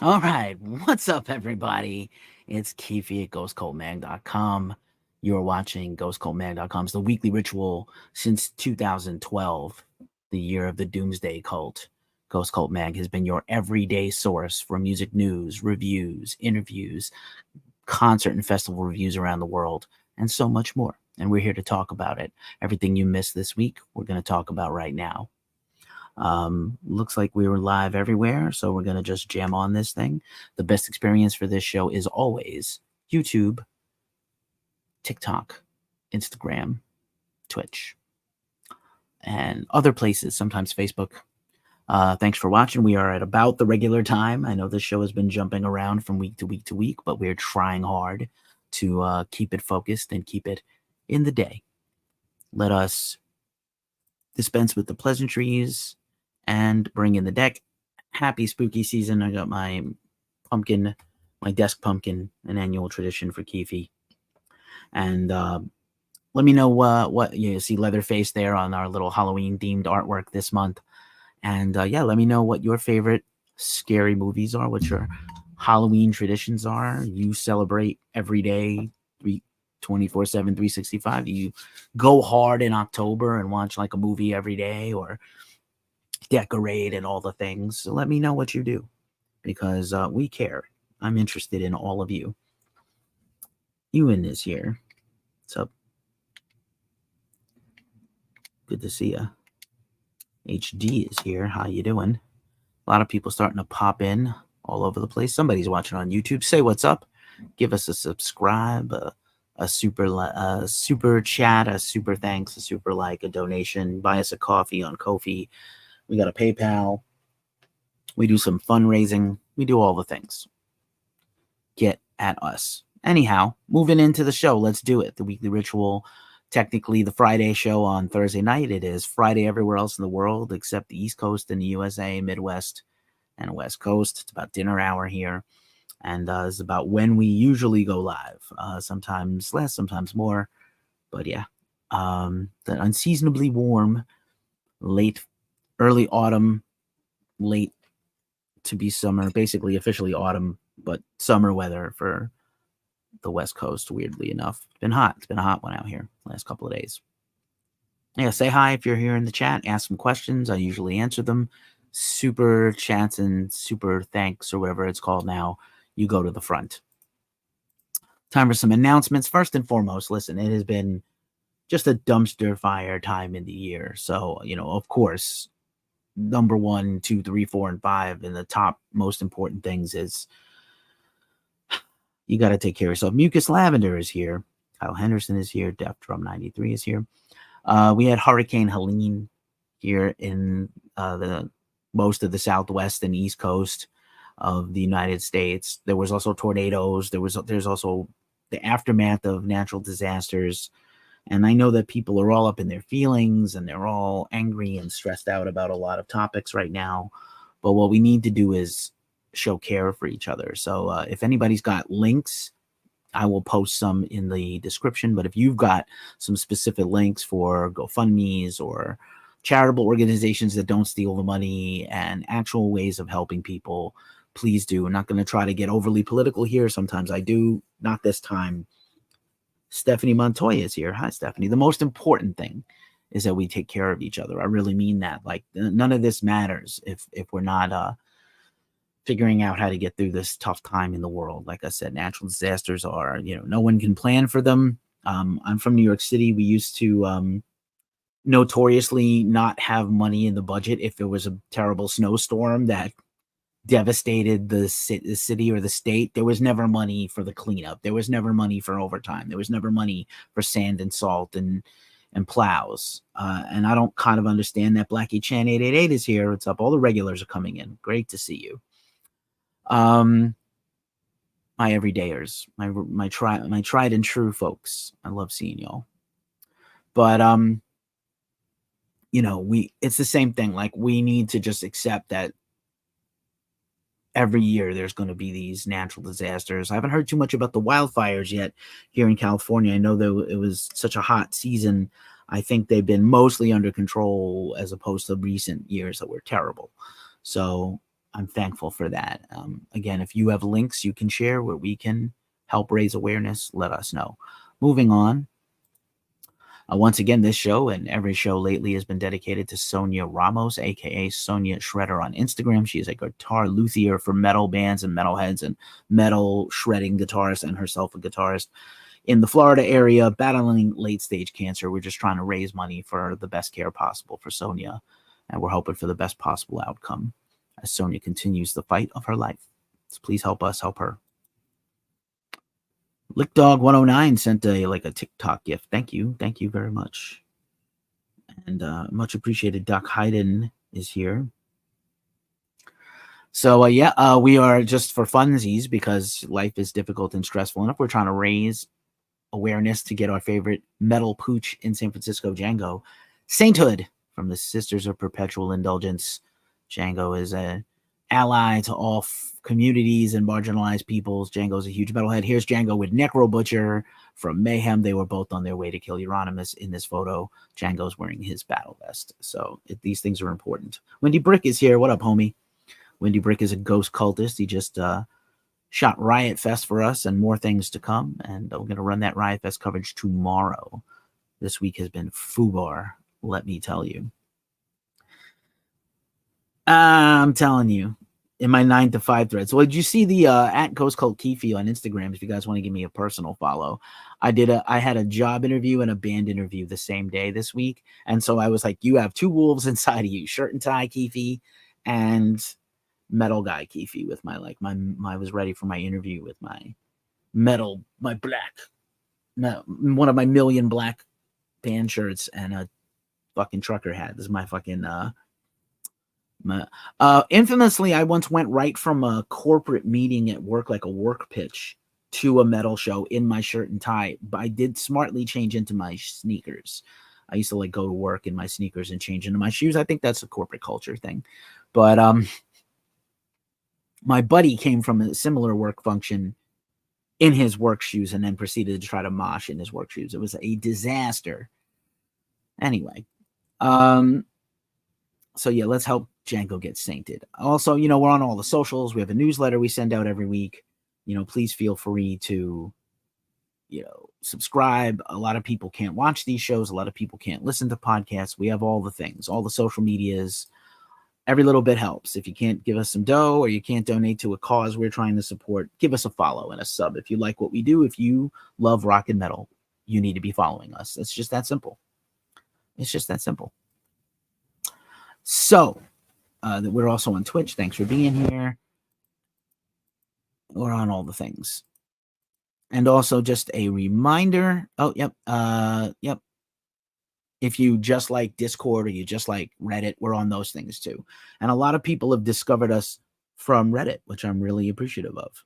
All right, what's up, everybody? It's Keefe at GhostCultMag.com. You're watching GhostCultMag.com's The Weekly Ritual since 2012, the year of the Doomsday Cult. Ghost Cult Mag has been your everyday source for music news, reviews, interviews, concert and festival reviews around the world, and so much more. And we're here to talk about it. Everything you missed this week, we're going to talk about right now. Looks like we were live everywhere, so we're going to just jam on this thing. The best experience for this show is always YouTube, TikTok, Instagram, Twitch, and other places, sometimes Facebook. Thanks for watching. We are at about the regular time. I know this show has been jumping around from week to week to week, but we're trying hard to keep it focused and keep it in the day. Let us dispense with the pleasantries and bring in the deck. Happy spooky season. I got my pumpkin, my desk pumpkin, an annual tradition for Keefe. And let me know what you see Leatherface there on our little Halloween themed artwork this month. And yeah, let me know what your favorite scary movies are, what your Halloween traditions are. You celebrate every day, 24/7, 365. You go hard in October and watch like a movie every day, or decorate and all the things. So let me know what you do, because we care. I'm interested in all of you. Ewan is here. What's up? Good to see you. HD is here. How you doing? A lot of people starting to pop in all over the place. Somebody's watching on YouTube. Say what's up. Give us a subscribe, a super chat, a super thanks, a super like, a donation. Buy us a coffee on Ko-fi. We got a PayPal. We do some fundraising. We do all the things. Get at us. Anyhow, moving into the show, let's do it. The Weekly Ritual, technically the Friday show on Thursday night. It is Friday everywhere else in the world except the East Coast and the USA, Midwest, and West Coast. It's about dinner hour here. And it's about when we usually go live. Sometimes less, sometimes more. But yeah, the unseasonably warm, early autumn, late to be summer, basically officially autumn, but summer weather for the West Coast, weirdly enough. It's been hot. It's been a hot one out here the last couple of days. Yeah, say hi if you're here in the chat. Ask some questions. I usually answer them. Super chats and super thanks, or whatever it's called now, you go to the front. Time for some announcements. First and foremost, listen, it has been just a dumpster fire time in the year. So, of course, number 1, 2, 3, 4, and 5 in the top most important things is you got to take care of yourself. Mucus Lavender is here. Kyle Henderson is here. Def Drum 93 is here. We had Hurricane Helene here in the most of the Southwest and East Coast of the United States. There was also tornadoes. There's also the aftermath of natural disasters. And I know that people are all up in their feelings and they're all angry and stressed out about a lot of topics right now. But what we need to do is show care for each other. So if anybody's got links, I will post some in the description. But if you've got some specific links for GoFundMes or charitable organizations that don't steal the money and actual ways of helping people, please do. I'm not going to try to get overly political here. Sometimes I do. Not this time. Stephanie Montoya is here. Hi, Stephanie. The most important thing is that we take care of each other. I really mean that. Like, none of this matters if we're not figuring out how to get through this tough time in the world. Like I said, natural disasters are, no one can plan for them. I'm from New York City. We used to notoriously not have money in the budget if there was a terrible snowstorm that devastated the city or the state. There was never money for the cleanup. There was never money for overtime. There was never money for sand and salt and plows. And I don't kind of understand that. Blackie Chan 888 is here. What's up? All the regulars are coming in. Great to see you. My everydayers, my tried and true folks. I love seeing y'all. But it's the same thing. Like, we need to just accept that every year there's going to be these natural disasters. I haven't heard too much about the wildfires yet here in California. I know that it was such a hot season. I think they've been mostly under control as opposed to recent years that were terrible. So I'm thankful for that. Again, if you have links you can share where we can help raise awareness, let us know. Moving on. Once again, this show and every show lately has been dedicated to Sonia Ramos, aka Sonia Shredder on Instagram. She is a guitar luthier for metal bands and metalheads and metal shredding guitarist, and herself a guitarist in the Florida area, battling late stage cancer. We're just trying to raise money for the best care possible for Sonia, and we're hoping for the best possible outcome as Sonia continues the fight of her life. So please help us help her. LickDog109 sent a TikTok gift. Thank you very much, and much appreciated. Doc Hayden is here. So we are just for funsies, because life is difficult and stressful enough. We're trying to raise awareness to get our favorite metal pooch in San Francisco, Django, Sainthood from the Sisters of Perpetual Indulgence. Django is a ally to all communities and marginalized peoples. Django's a huge metalhead. Here's Django with Necro Butcher from Mayhem. They were both on their way to kill Euronymous in this photo. Django's wearing his battle vest. So these things are important. Wendy Brick is here. What up, homie? Wendy Brick is a ghost cultist. He just shot Riot Fest for us, and more things to come. And we're going to run that Riot Fest coverage tomorrow. This week has been FUBAR, let me tell you. I'm telling you, in my 9 to 5 threads. So did you see the at Ghost Cult Keefe on Instagram? If you guys want to give me a personal follow, I had a job interview and a band interview the same day this week, and so I was like, you have two wolves inside of you: shirt and tie Keefe and metal guy Keefe. With I was ready for my interview with my black, one of my million black band shirts and a fucking trucker hat. This is my fucking infamously, I once went right from a corporate meeting at work, like a work pitch, to a metal show in my shirt and tie. But I did smartly change into my sneakers. I used to go to work in my sneakers and change into my shoes. I think that's a corporate culture thing. But my buddy came from a similar work function in his work shoes and then proceeded to try to mosh in his work shoes. It was a disaster. Anyway, so yeah, let's help Django get sainted. Also, we're on all the socials. We have a newsletter we send out every week. Please feel free to, subscribe. A lot of people can't watch these shows. A lot of people can't listen to podcasts. We have all the things, all the social medias. Every little bit helps. If you can't give us some dough or you can't donate to a cause we're trying to support, give us a follow and a sub. If you like what we do, if you love rock and metal, you need to be following us. It's just that simple. It's just that simple. So we're also on Twitch. Thanks for being here. We're on all the things. And also just a reminder. Oh, yep. Yep. If you just like Discord or you just like Reddit, we're on those things too. And a lot of people have discovered us from Reddit, which I'm really appreciative of.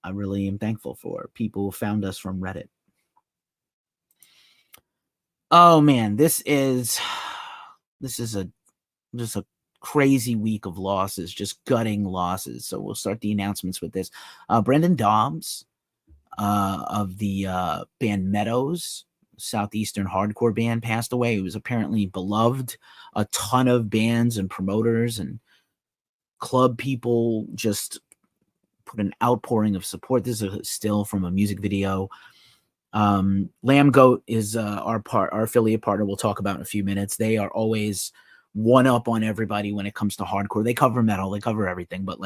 I really am thankful for people who found us from Reddit. Oh man, this is just a crazy week of losses, just gutting losses. So we'll start the announcements with this. Brendan Dobbs of the band Meadows, Southeastern hardcore band, passed away. He was apparently beloved. A ton of bands and promoters and club people just put an outpouring of support. This is a still from a music video. Lambgoat is our affiliate partner. We'll talk about in a few minutes. They are always one up on everybody when it comes to hardcore. They cover metal, they cover everything, but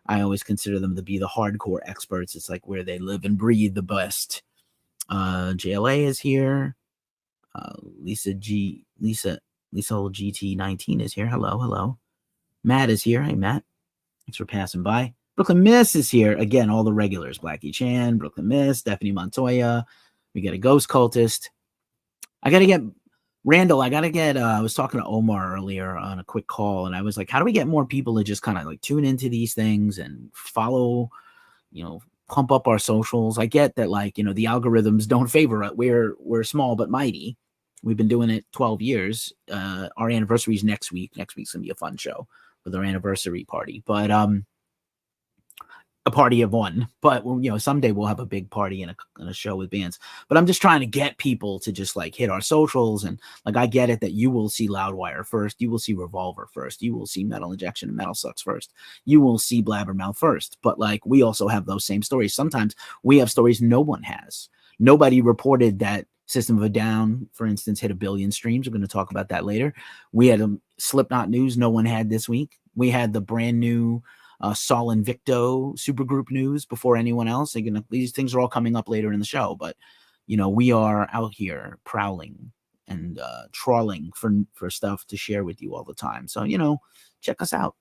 I always consider them to be the hardcore experts. It's like where they live and breathe the best. JLA is here. Lisa GT19 is here. Hello. Matt is here. Hey, Matt. Thanks for passing by. Brooklyn Miss is here. Again, all the regulars. Blackie Chan, Brooklyn Miss, Stephanie Montoya. We got a ghost cultist. I got to get Randall. I was talking to Omar earlier on a quick call, and I was like, how do we get more people to just kind of tune into these things and follow, pump up our socials? I get that, the algorithms don't favor it. We're small but mighty. We've been doing it 12 years. Our anniversary is next week. Next week's going to be a fun show with our anniversary party. But a party of one, but someday we'll have a big party and a show with bands. But I'm just trying to get people to just like hit our socials, and like I get it that you will see Loudwire first, you will see Revolver first, you will see Metal Injection and Metal Sucks first, you will see Blabbermouth first. But like we also have those same stories. Sometimes we have stories no one has. Nobody reported that System of a Down, for instance, hit 1 billion streams. We're going to talk about that later. We had a Slipknot news no one had this week. We had the brand new Sol Invicto supergroup news before anyone else. These things are all coming up later in the show, but we are out here prowling and trawling for stuff to share with you all the time. So check us out.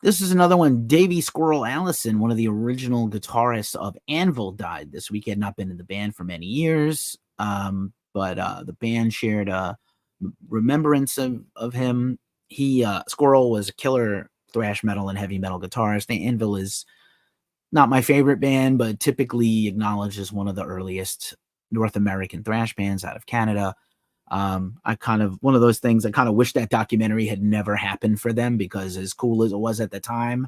This is another one. Davey Squirrel Allison, one of the original guitarists of Anvil, died this week. He had not been in the band for many years, but the band shared a remembrance of him. Squirrel was a killer thrash metal and heavy metal guitarist. The Anvil is not my favorite band, but typically acknowledged as one of the earliest North American thrash bands out of Canada. I kind of, one of those things, I kind of wish that documentary had never happened for them, because as cool as it was at the time,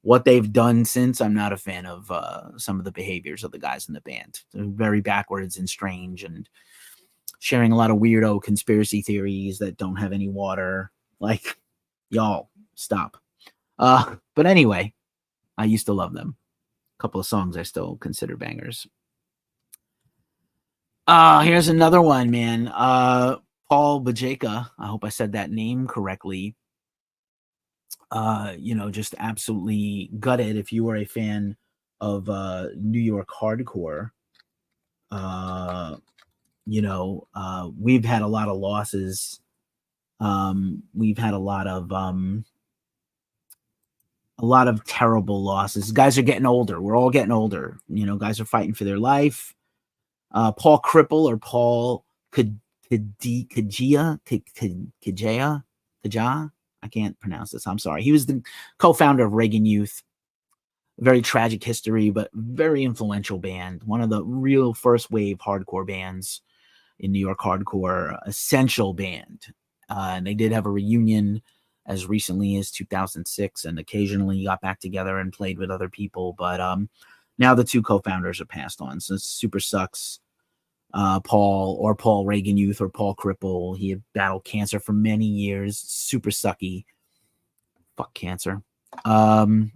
what they've done since, I'm not a fan of some of the behaviors of the guys in the band. They're very backwards and strange and sharing a lot of weirdo conspiracy theories that don't have any water. Like, y'all, stop. But anyway, I used to love them. A couple of songs I still consider bangers. Here's another one, man. Paul Bajeka, I hope I said that name correctly. Just absolutely gutted. If you are a fan of New York hardcore, we've had a lot of losses. We've had a lot of terrible losses. Guys are getting older. We're all getting older. Guys are fighting for their life. Paul Cripple, or Paul Kajia, I can't pronounce this. I'm sorry. He was the co-founder of Reagan Youth. Very tragic history, but very influential band. One of the real first wave hardcore bands in New York hardcore, essential band. And they did have a reunion as recently as 2006, and occasionally got back together and played with other people. But now the two co-founders are passed on, so it super sucks. Paul Reagan Youth, or Paul Cripple, he had battled cancer for many years. Super sucky. Fuck cancer. Then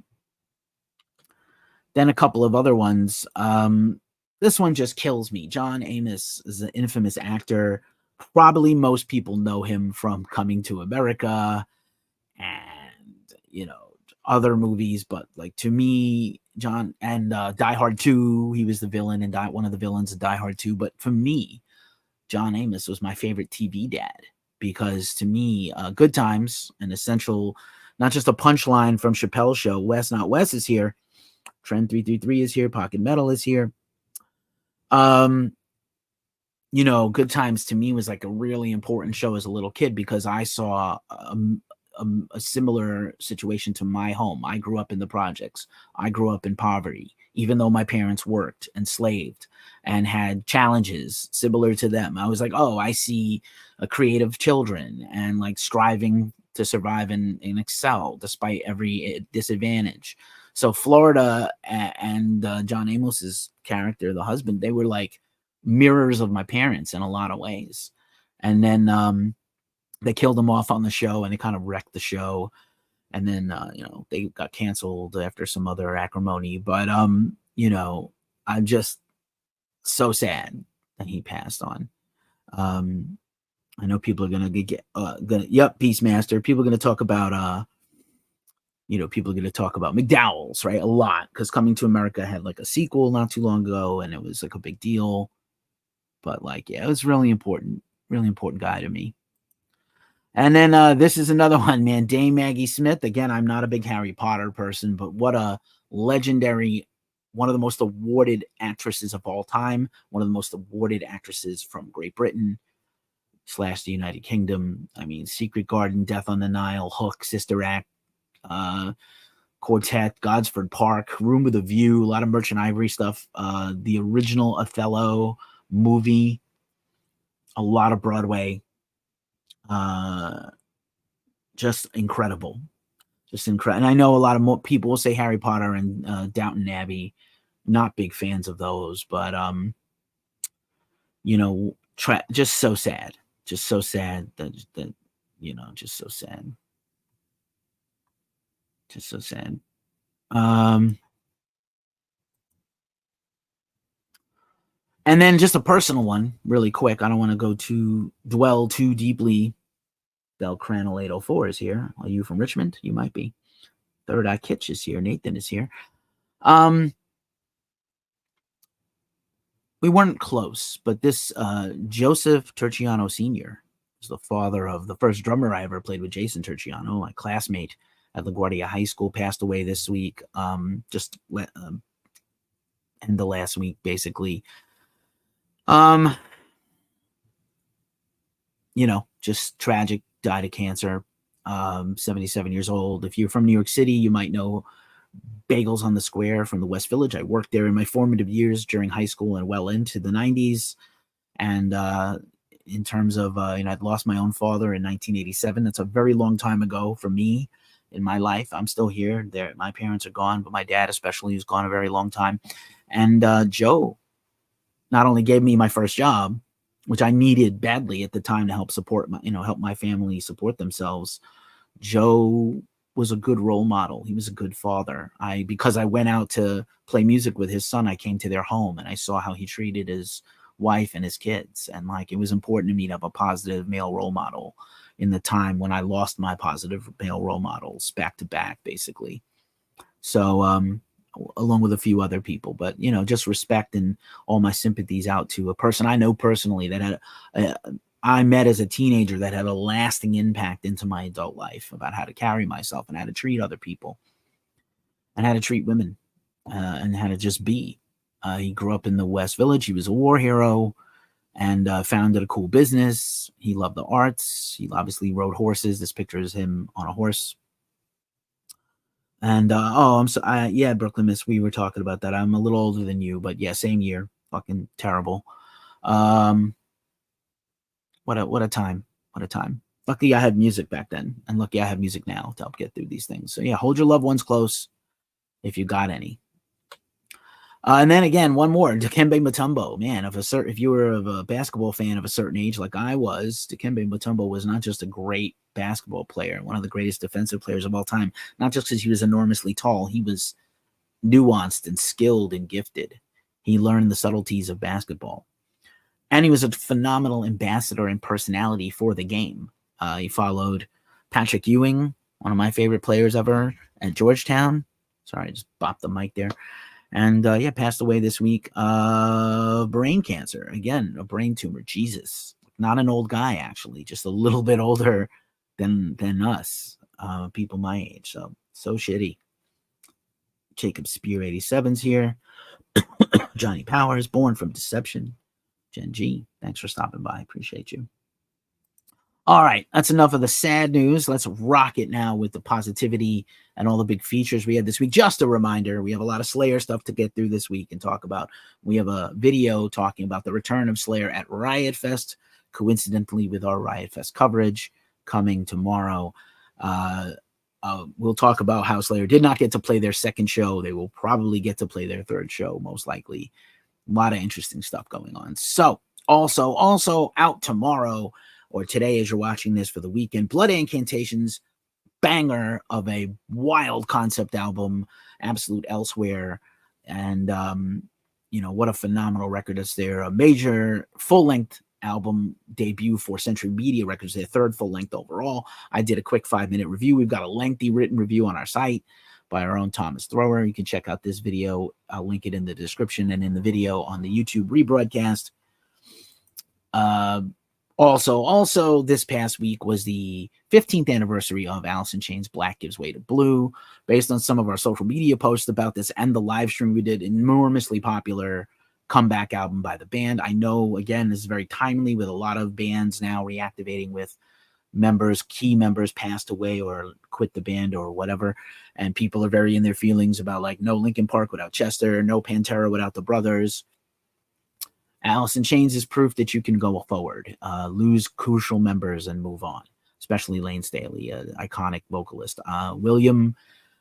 a couple of other ones. This one just kills me. John Amos is an infamous actor. Probably most people know him from Coming to America and other movies, but like, to me, John, and Die Hard 2, he was the villain and one of the villains of Die Hard 2. But for me, John Amos was my favorite TV dad, because to me, Good Times, an essential, not just a punchline from Chappelle's show, Wes Not Wes is here, Trend 333 is here, Pocket Metal is here. Good Times to me was like a really important show as a little kid, because I saw a similar situation to my home. I grew up in the projects. I grew up in poverty, even though my parents worked and slaved and had challenges similar to them. I was like, oh, I see a creative children and like striving to survive and excel despite every disadvantage. So Florida and John Amos's character, the husband, they were like mirrors of my parents in a lot of ways. And then they killed him off on the show, and they kind of wrecked the show. And then, they got canceled after some other acrimony. But, I'm just so sad that he passed on. I know people are going to yep, Peacemaster. People are going to talk about, people are going to talk about McDowell's, right? A lot, because Coming to America had like a sequel not too long ago, and it was like a big deal. But like, yeah, it was really important guy to me. And then this is another one, man. Dame Maggie Smith. Again, I'm not a big Harry Potter person, but what a legendary, one of the most awarded actresses of all time, one of the most awarded actresses from Great Britain / the United Kingdom. I mean, Secret Garden, Death on the Nile, Hook, Sister Act, Quartet, Godsford Park, Room with a View, a lot of Merchant Ivory stuff. The original Othello movie, a lot of Broadway. Just incredible. Just incredible. And I know a lot of more people will say Harry Potter and Downton Abbey. Not big fans of those, but just so sad. Just so sad that just so sad. Just so sad. And then just a personal one, really quick. I don't want to dwell too deeply. Del Cranel 804 is here. Are you from Richmond? You might be. Third Eye Kitch is here. Nathan is here. We weren't close, but this Joseph Turciano Sr. is the father of the first drummer I ever played with, Jason Turciano, my classmate at LaGuardia High School, passed away this week. End of last week, basically. Just tragic, died of cancer, 77 years old. If you're from New York City, you might know Bagels on the Square from the West Village. I worked there in my formative years during high school and well into the 90s. And in terms of, I'd lost my own father in 1987. That's a very long time ago for me in my life. I'm still here. My parents are gone, but my dad especially is gone a very long time. And Joe not only gave me my first job, which I needed badly at the time to help support help my family support themselves. Joe was a good role model. He was a good father. Because I went out to play music with his son, I came to their home and I saw how he treated his wife and his kids. And it was important to me to have a positive male role model in the time when I lost my positive male role models back to back, basically. So, along with a few other people, but just respect and all my sympathies out to a person I know personally that I met as a teenager that had a lasting impact into my adult life about how to carry myself and how to treat other people and how to treat women and how to just be. He grew up in the West Village. He was a war hero and founded a cool business. He loved the arts. He obviously rode horses. This picture is him on a horse. And Brooklyn Miss, we were talking about that. I'm a little older than you, but yeah, same year. Fucking terrible. What a time. What a time. Lucky I had music back then, and lucky I have music now to help get through these things. So yeah, hold your loved ones close if you got any. And then again, one more, Dikembe Mutombo. Man, if you were a basketball fan of a certain age like I was, Dikembe Mutombo was not just a great basketball player, one of the greatest defensive players of all time, not just because he was enormously tall. He was nuanced and skilled and gifted. He learned the subtleties of basketball. And he was a phenomenal ambassador and personality for the game. He followed Patrick Ewing, one of my favorite players ever, at Georgetown. Sorry, I just bopped the mic there. And passed away this week of brain cancer. Again, a brain tumor. Jesus. Not an old guy, actually. Just a little bit older than us, people my age. So shitty. Jacob Spear 87's here. Johnny Powers, Born from Deception. Jen G, thanks for stopping by. Appreciate you. All right, that's enough of the sad news. Let's rock it now with the positivity and all the big features we had this week. Just a reminder, we have a lot of Slayer stuff to get through this week and talk about. We have a video talking about the return of Slayer at Riot Fest, coincidentally with our Riot Fest coverage coming tomorrow. We'll talk about how Slayer did not get to play their second show. They will probably get to play their third show, most likely. A lot of interesting stuff going on. So also out tomorrow, or today as you're watching this for the weekend, Blood Incantations, banger of a wild concept album, Absolute Elsewhere. And, what a phenomenal record is there. A major full-length album debut for Century Media Records, their third full-length overall. I did a quick 5-minute review. We've got a lengthy written review on our site by our own Thomas Thrower. You can check out this video. I'll link it in the description and in the video on the YouTube rebroadcast. Also, this past week was the 15th anniversary of Alice in Chains' Black Gives Way to Blue. Based on some of our social media posts about this and the live stream we did, enormously popular comeback album by the band. I know, again, this is very timely with a lot of bands now reactivating with key members passed away or quit the band or whatever. And people are very in their feelings about no Linkin Park without Chester, no Pantera without the brothers. Alice in Chains is proof that you can go forward, lose crucial members and move on. especially Lane Staley, an iconic vocalist. William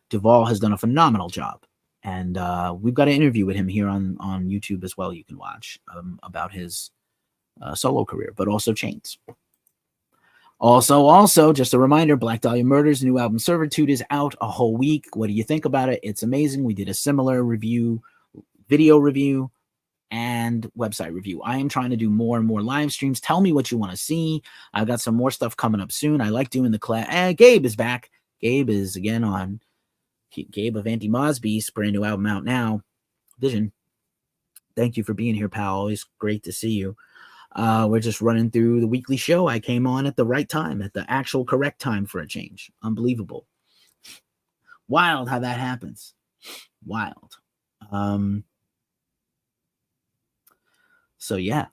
Duvall has done a phenomenal job. And we've got an interview with him here on YouTube as well. You can watch about his solo career, but also Chains. Also, just a reminder, Black Dahlia Murder's new album Servitude is out a whole week. What do you think about it? It's amazing. We did a similar review, video review, and website review. I am trying to do more and more live streams. Tell me what you want to see. I've got some more stuff coming up soon. I like doing the class. Gabe is back. Gabe is again on. Gabe of Anti Mosby's brand new album out now. Vision. Thank you for being here, pal. Always great to see you. We're just running through the weekly show. I came on at the right time, at the actual correct time for a change. Unbelievable. Wild how that happens. Wild. So yeah.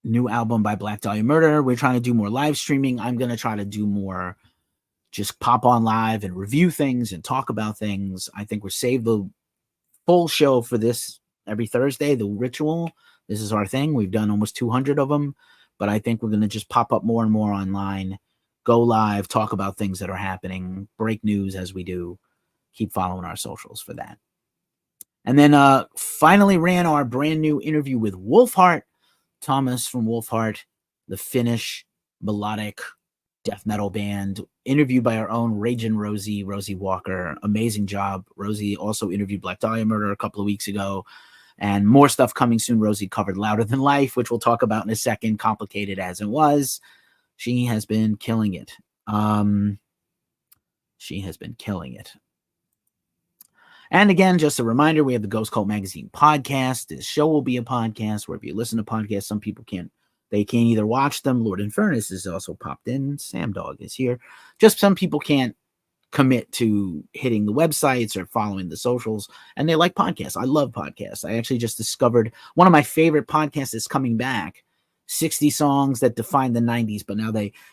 New album by Black Dahlia Murder. We're trying to do more live streaming. I'm going to try to do more just pop on live and review things and talk about things. I think we're saved the full show for this every Thursday, the ritual. This is our thing. We've done almost 200 of them, but I think we're going to just pop up more and more online, go live, talk about things that are happening, break news as we do. Keep following our socials for that. And then finally ran our brand new interview with Wolthheart, Thomas from Wolthheart, the Finnish melodic death metal band, interviewed by our own Ragin' Rosie Walker. Amazing job. Rosie also interviewed Black Dahlia Murder a couple of weeks ago. And more stuff coming soon. Rosie covered Louder Than Life, which we'll talk about in a second, complicated as it was. She has been killing it. She has been killing it. And again, just a reminder, we have the Ghost Cult Magazine podcast. This show will be a podcast where if you listen to podcasts, some people can't either watch them. Lord Infernus is also popped in. Sam Dog is here. Just some people can't commit to hitting the websites or following the socials, and they like podcasts. I love podcasts. I actually just discovered one of my favorite podcasts is coming back, 60 songs that define the 90s, but now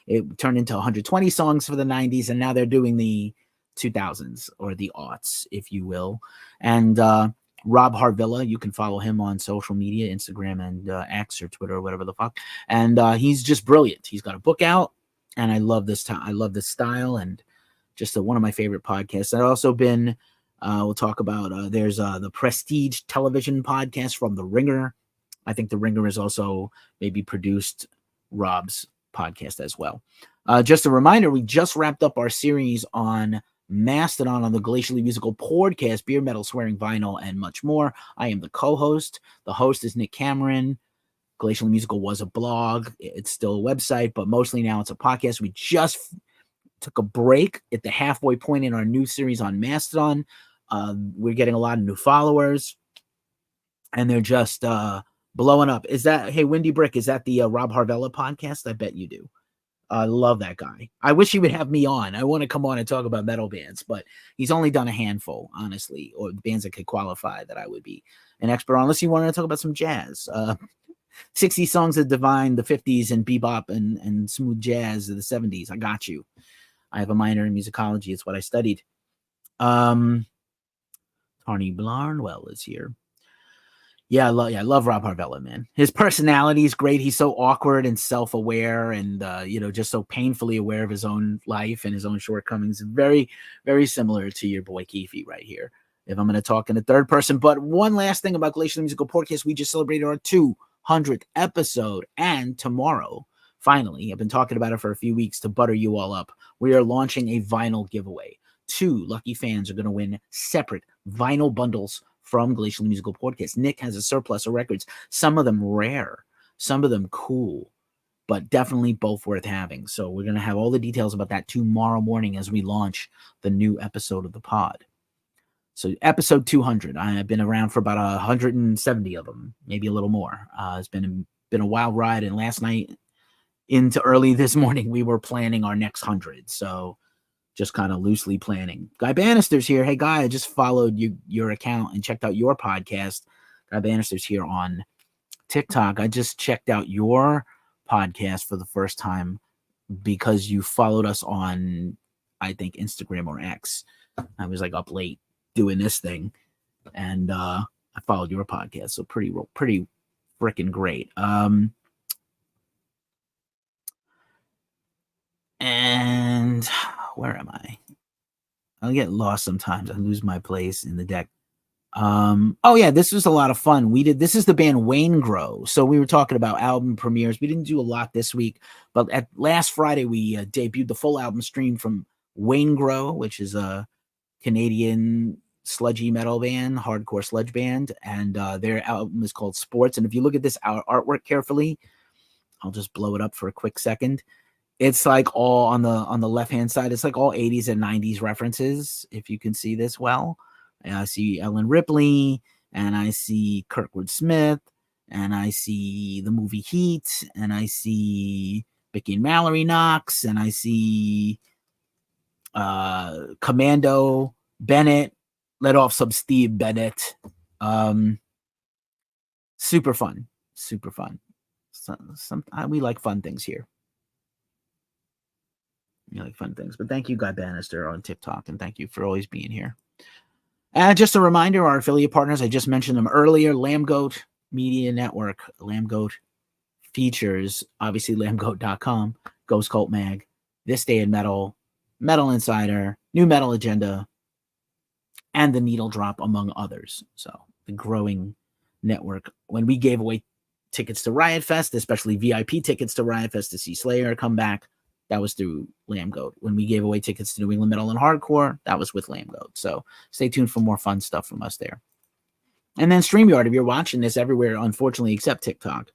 it turned into 120 songs for the 90s, and now they're doing the 2000s or the aughts, if you will. And Rob Harvilla, you can follow him on social media, Instagram and X or Twitter or whatever the fuck. And he's just brilliant. He's got a book out, and I love this I love this style, and just one of my favorite podcasts. I've also been, we'll talk about, there's the Prestige television podcast from The Ringer. I think The Ringer has also maybe produced Rob's podcast as well. Just a reminder, we just wrapped up our series on Mastodon on the Glacially Musical podcast, beer, metal, swearing, vinyl, and much more. I am the co-host. The host is Nick Cameron. Glacially Musical was a blog. It's still a website, but mostly now it's a podcast. We just took a break at the halfway point in our new series on Mastodon. We're getting a lot of new followers, and they're just blowing up. Is that, hey, Windy Brick, is that the Rob Harvella podcast? I bet you do. I love that guy. I wish he would have me on. I want to come on and talk about metal bands, but he's only done a handful, honestly, or bands that could qualify that I would be an expert on, unless you wanted to talk about some jazz. 60 songs that define the 50s and bebop and smooth jazz of the 70s. I got you. I have a minor in musicology. It's what I studied. Tarny Blarnwell is here. Yeah, I love Rob Harvella, man. His personality is great. He's so awkward and self-aware and, just so painfully aware of his own life and his own shortcomings. Very, very similar to your boy Keefe right here, if I'm going to talk in the third person. But one last thing about Glacially Musical Podcast. We just celebrated our 200th episode. And tomorrow, finally, I've been talking about it for a few weeks to butter you all up. We are launching a vinyl giveaway. 2 lucky fans are going to win separate vinyl bundles from Glacially Musical Podcast. Nick has a surplus of records, some of them rare, some of them cool, but definitely both worth having. So we're going to have all the details about that tomorrow morning as we launch the new episode of the pod. So episode 200, I've been around for about 170 of them, maybe a little more. It's been a wild ride, and last night into early this morning, we were planning our next 100. So just kind of loosely planning. Guy Bannister's here. Hey, Guy, I just followed your account and checked out your podcast. Guy Bannister's here on TikTok. I just checked out your podcast for the first time because you followed us on, I think, Instagram or X. I was like up late doing this thing, and I followed your podcast. So pretty freaking great. where am I? I get lost sometimes. I lose my place in the deck. Oh yeah, this was a lot of fun. This is the band Waingro. So we were talking about album premieres. We didn't do a lot this week, but at last Friday we debuted the full album stream from Waingro, which is a Canadian sludgy metal band, hardcore sludge band, and their album is called Sports. And if you look at this artwork carefully, I'll just blow it up for a quick second. It's like all on the left hand side. It's like all 80s and 90s references. If you can see this well, and I see Ellen Ripley, and I see Kirkwood Smith, and I see the movie Heat, and I see Vicky and Mallory Knox, and I see Commando Bennett, let off some Steve Bennett. Super fun. We like fun things here. You like fun things. But thank you, Guy Bannister on TikTok, and thank you for always being here. And just a reminder, our affiliate partners, I just mentioned them earlier, Lambgoat Media Network. Lambgoat features, obviously, lambgoat.com, Ghost Cult Mag, This Day in Metal, Metal Insider, New Metal Agenda, and The Needle Drop, among others. So the growing network. When we gave away tickets to Riot Fest, especially VIP tickets to Riot Fest to see Slayer come back, that was through Lambgoat. When we gave away tickets to New England Metal and Hardcore, that was with Lambgoat. So stay tuned for more fun stuff from us there. And then StreamYard, if you're watching this everywhere, unfortunately, except TikTok,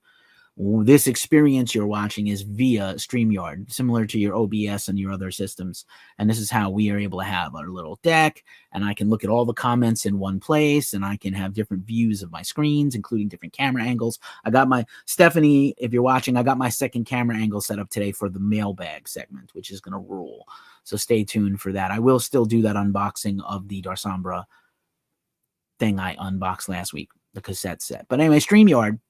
this experience you're watching is via StreamYard, similar to your OBS and your other systems. And this is how we are able to have our little deck, and I can look at all the comments in one place, and I can have different views of my screens, including different camera angles. I got my, Stephanie, if you're watching, I got my second camera angle set up today for the mailbag segment, which is going to rule. So stay tuned for that. I will still do that unboxing of the Darsombra thing I unboxed last week, the cassette set. But anyway, StreamYard.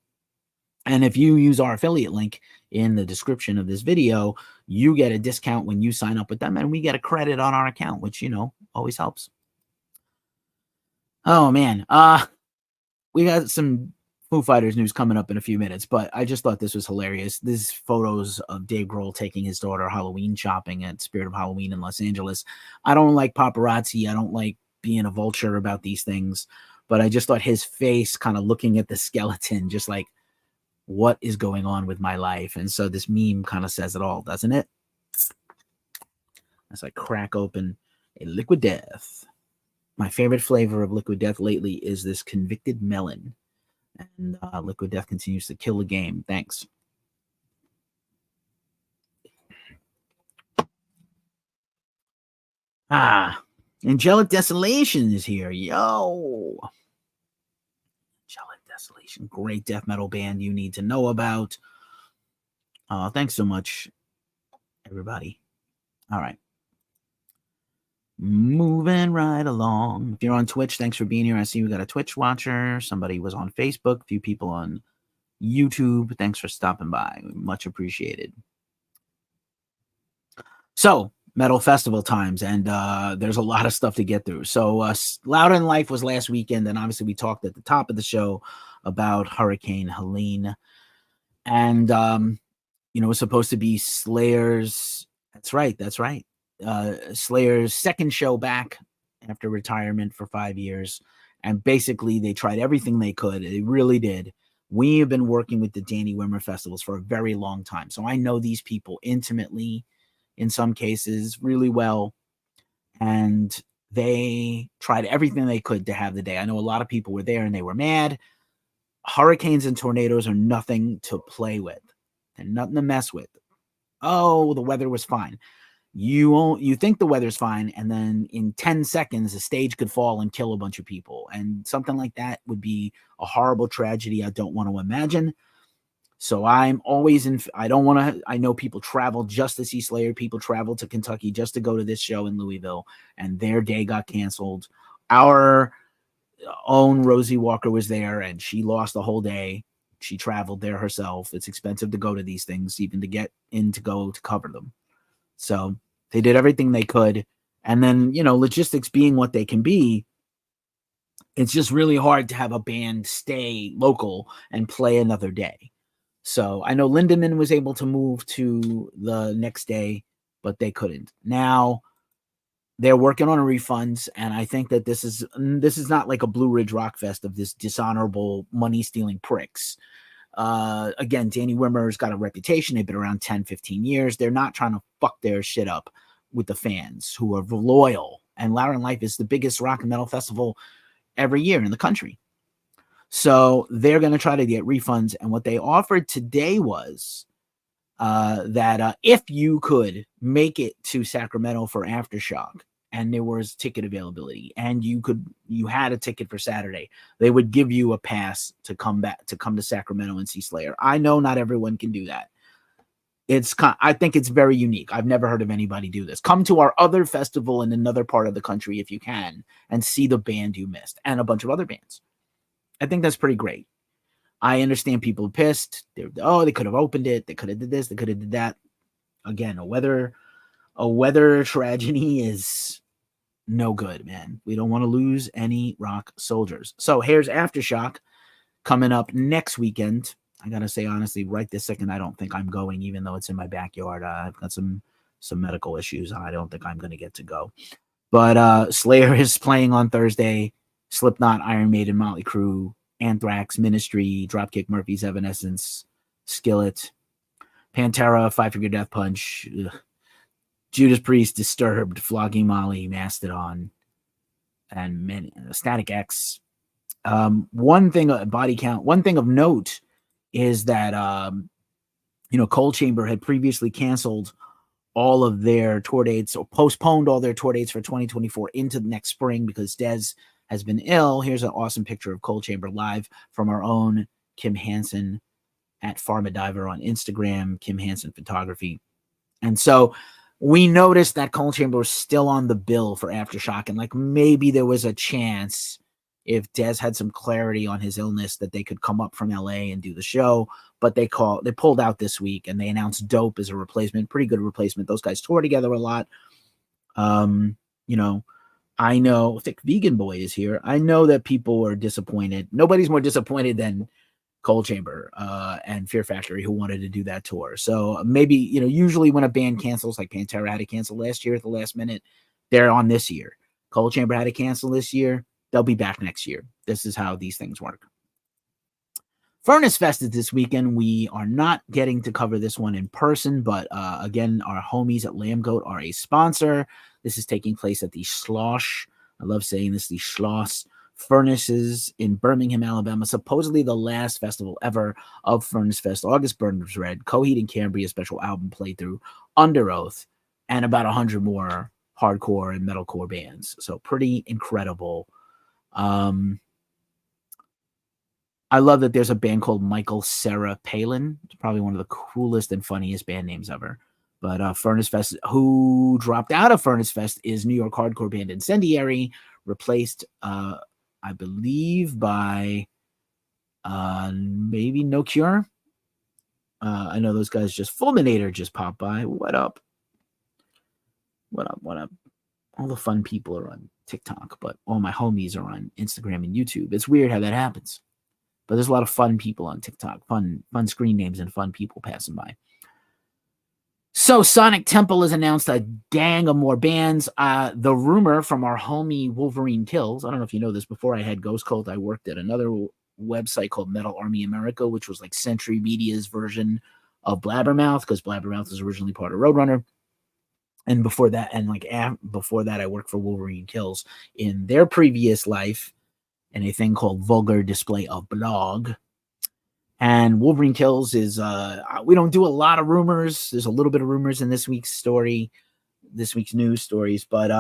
And if you use our affiliate link in the description of this video, you get a discount when you sign up with them, and we get a credit on our account, which, you know, always helps. Oh, man. We got some Foo Fighters news coming up in a few minutes, but I just thought this was hilarious. This photos of Dave Grohl taking his daughter Halloween shopping at Spirit of Halloween in Los Angeles. I don't like paparazzi. I don't like being a vulture about these things, but I just thought his face kind of looking at the skeleton, just like, what is going on with my life? And so this meme kind of says it all, doesn't it? As I crack open a Liquid Death. My favorite flavor of Liquid Death lately is this Convicted Melon. And Liquid Death continues to kill the game. Thanks. Angelic Desolation is here. Yo. Desolation, great death metal band you need to know about. Thanks so much, everybody. All right. Moving right along. If you're on Twitch, thanks for being here. I see we got a Twitch watcher. Somebody was on Facebook. A few people on YouTube. Thanks for stopping by. Much appreciated. So, metal festival times, and there's a lot of stuff to get through. So Louder Than Life was last weekend, and obviously we talked at the top of the show about Hurricane Helene, and it was supposed to be Slayer's, that's right, Slayer's second show back after retirement for 5 years, and basically they tried everything they could. They really did. We have been working with the Danny Wimmer festivals for a very long time, so I know these people intimately, in some cases really well, and they tried everything they could to have the day. I know a lot of people were there and they were mad. Hurricanes and tornadoes are nothing to play with and nothing to mess with. Oh, the weather was fine. You think the weather's fine, and then in 10 seconds the stage could fall and kill a bunch of people, and something like that would be a horrible tragedy I don't want to imagine. So I'm always I know people travel just to see Slayer. People travel to Kentucky just to go to this show in Louisville, and their day got canceled. Our own Rosie Walker was there, and she lost the whole day. She traveled there herself. It's expensive to go to these things, even to get in to go to cover them. So they did everything they could. And then, logistics being what they can be, it's just really hard to have a band stay local and play another day. So I know Lindemann was able to move to the next day, but they couldn't. Now, they're working on a refunds, and I think that this is not like a Blue Ridge Rock Fest of this dishonorable money stealing pricks. Again, Danny Wimmer's got a reputation. They've been around 10, 15 years. They're not trying to fuck their shit up with the fans who are loyal. And Louder Than Life is the biggest rock and metal festival every year in the country. So they're going to try to get refunds. And what they offered today was that if you could make it to Sacramento for Aftershock and there was ticket availability and you had a ticket for Saturday, they would give you a pass to come to Sacramento and see Slayer. I know not everyone can do that. I think it's very unique. I've never heard of anybody do this. Come to our other festival in another part of the country if you can and see the band you missed and a bunch of other bands. I think that's pretty great. I understand people are pissed. They could have opened it. They could have did this. They could have did that. Again, a weather tragedy is no good, man. We don't want to lose any rock soldiers. So here's Aftershock coming up next weekend. I gotta say honestly, right this second, I don't think I'm going, even though it's in my backyard. I've got some medical issues. I don't think I'm gonna get to go. But Slayer is playing on Thursday. Slipknot, Iron Maiden, Motley Crue, Anthrax, Ministry, Dropkick Murphys, Evanescence, Skillet, Pantera, Five Finger Death Punch, Judas Priest, Disturbed, Flogging Molly, Mastodon, and Static X. One thing, body count. One thing of note is that Coal Chamber had previously canceled all of their tour dates or postponed all their tour dates for 2024 into the next spring because Dez has been ill. Here's an awesome picture of Coal Chamber live from our own Kim Hansen at Pharmadiver on Instagram, Kim Hansen Photography. And so we noticed that Coal Chamber was still on the bill for Aftershock, and like maybe there was a chance if Dez had some clarity on his illness that they could come up from LA and do the show, but they pulled out this week and they announced Dope as a replacement, pretty good replacement. Those guys tour together a lot. I know Thick Vegan Boy is here. I know that people are disappointed. Nobody's more disappointed than Coal Chamber and Fear Factory, who wanted to do that tour. So maybe, usually when a band cancels, like Pantera had to cancel last year at the last minute, they're on this year. Coal Chamber had to cancel this year. They'll be back next year. This is how these things work. Furnace Fest is this weekend. We are not getting to cover this one in person, but again, our homies at Lambgoat are a sponsor. This is taking place at the Schloss. I love saying this, the Schloss Furnaces in Birmingham, Alabama. Supposedly the last festival ever of Furnace Fest. August Burns Red, Coheed and Cambria special album playthrough, Under Oath, and about 100 more hardcore and metalcore bands. So pretty incredible. I love that there's a band called Michael Sarah Palin. It's probably one of the coolest and funniest band names ever. But Furnace Fest, who dropped out of Furnace Fest, is New York hardcore band Incendiary, replaced, I believe, by maybe No Cure. I know those guys Fulminator just popped by. What up? What up? All the fun people are on TikTok, but all my homies are on Instagram and YouTube. It's weird how that happens. But there's a lot of fun people on TikTok, fun screen names and fun people passing by. So Sonic Temple has announced a gang of more bands. The rumor from our homie Wolverine Kills, I don't know if you know this, before I had Ghost Cult, I worked at another website called Metal Army America, which was like Century Media's version of Blabbermouth, because Blabbermouth was originally part of Roadrunner. And before that, I worked for Wolverine Kills in their previous life in a thing called Vulgar Display of Blog. And Wolverine Kills is, we don't do a lot of rumors. There's a little bit of rumors in this week's news stories, but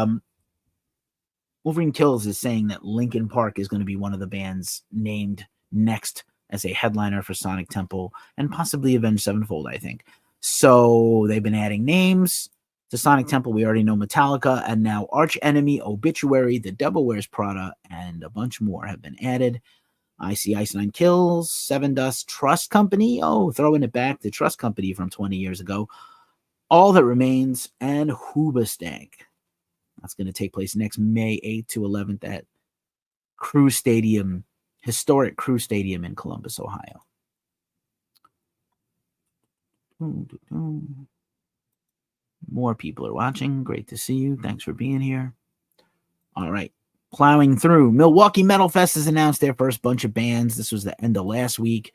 Wolverine Kills is saying that Linkin Park is going to be one of the bands named next as a headliner for Sonic Temple and possibly Avenged Sevenfold, I think. So they've been adding names to Sonic Temple. We already know Metallica, and now Arch Enemy, Obituary, The Devil Wears Prada, and a bunch more have been added. I See Ice Nine Kills, Seven Dust, Trust Company. Oh, throwing it back to Trust Company from 20 years ago. All That Remains, and Hoobastank. That's going to take place next May 8th to 11th at Crew Stadium, historic Crew Stadium in Columbus, Ohio. More people are watching. Great to see you. Thanks for being here. All right. Plowing through. Milwaukee Metalfest has announced their first bunch of bands. This was the end of last week.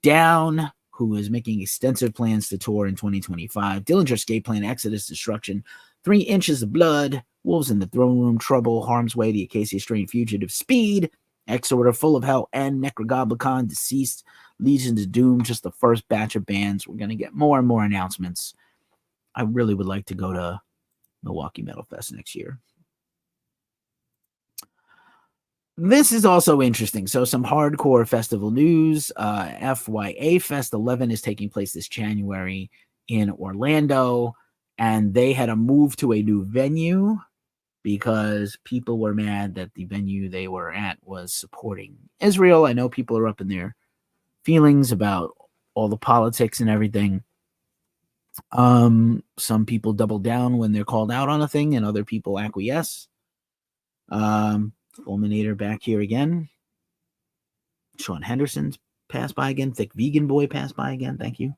Down, who is making extensive plans to tour in 2025. Dillinger Escape Plan, Exodus, Destruction, 3 Inches of Blood, Wolves in the Throne Room, Trouble, Harm's Way, The Acacia Strain, Fugitive, Speed, Exorder, Full of Hell, and Necrogoblicon, Deceased, Legions of Doom. Just the first batch of bands. We're going to get more and more announcements. I really would like to go to Milwaukee Metal Fest next year. This is also interesting. So some hardcore festival news. FYA Fest 11 is taking place this January in Orlando, and they had to move to a new venue because people were mad that the venue they were at was supporting Israel. I know people are up in their feelings about all the politics and everything. Some people double down when they're called out on a thing, and other people acquiesce. Fulminator back here again. Sean Henderson's passed by again. Thick Vegan Boy passed by again. Thank you.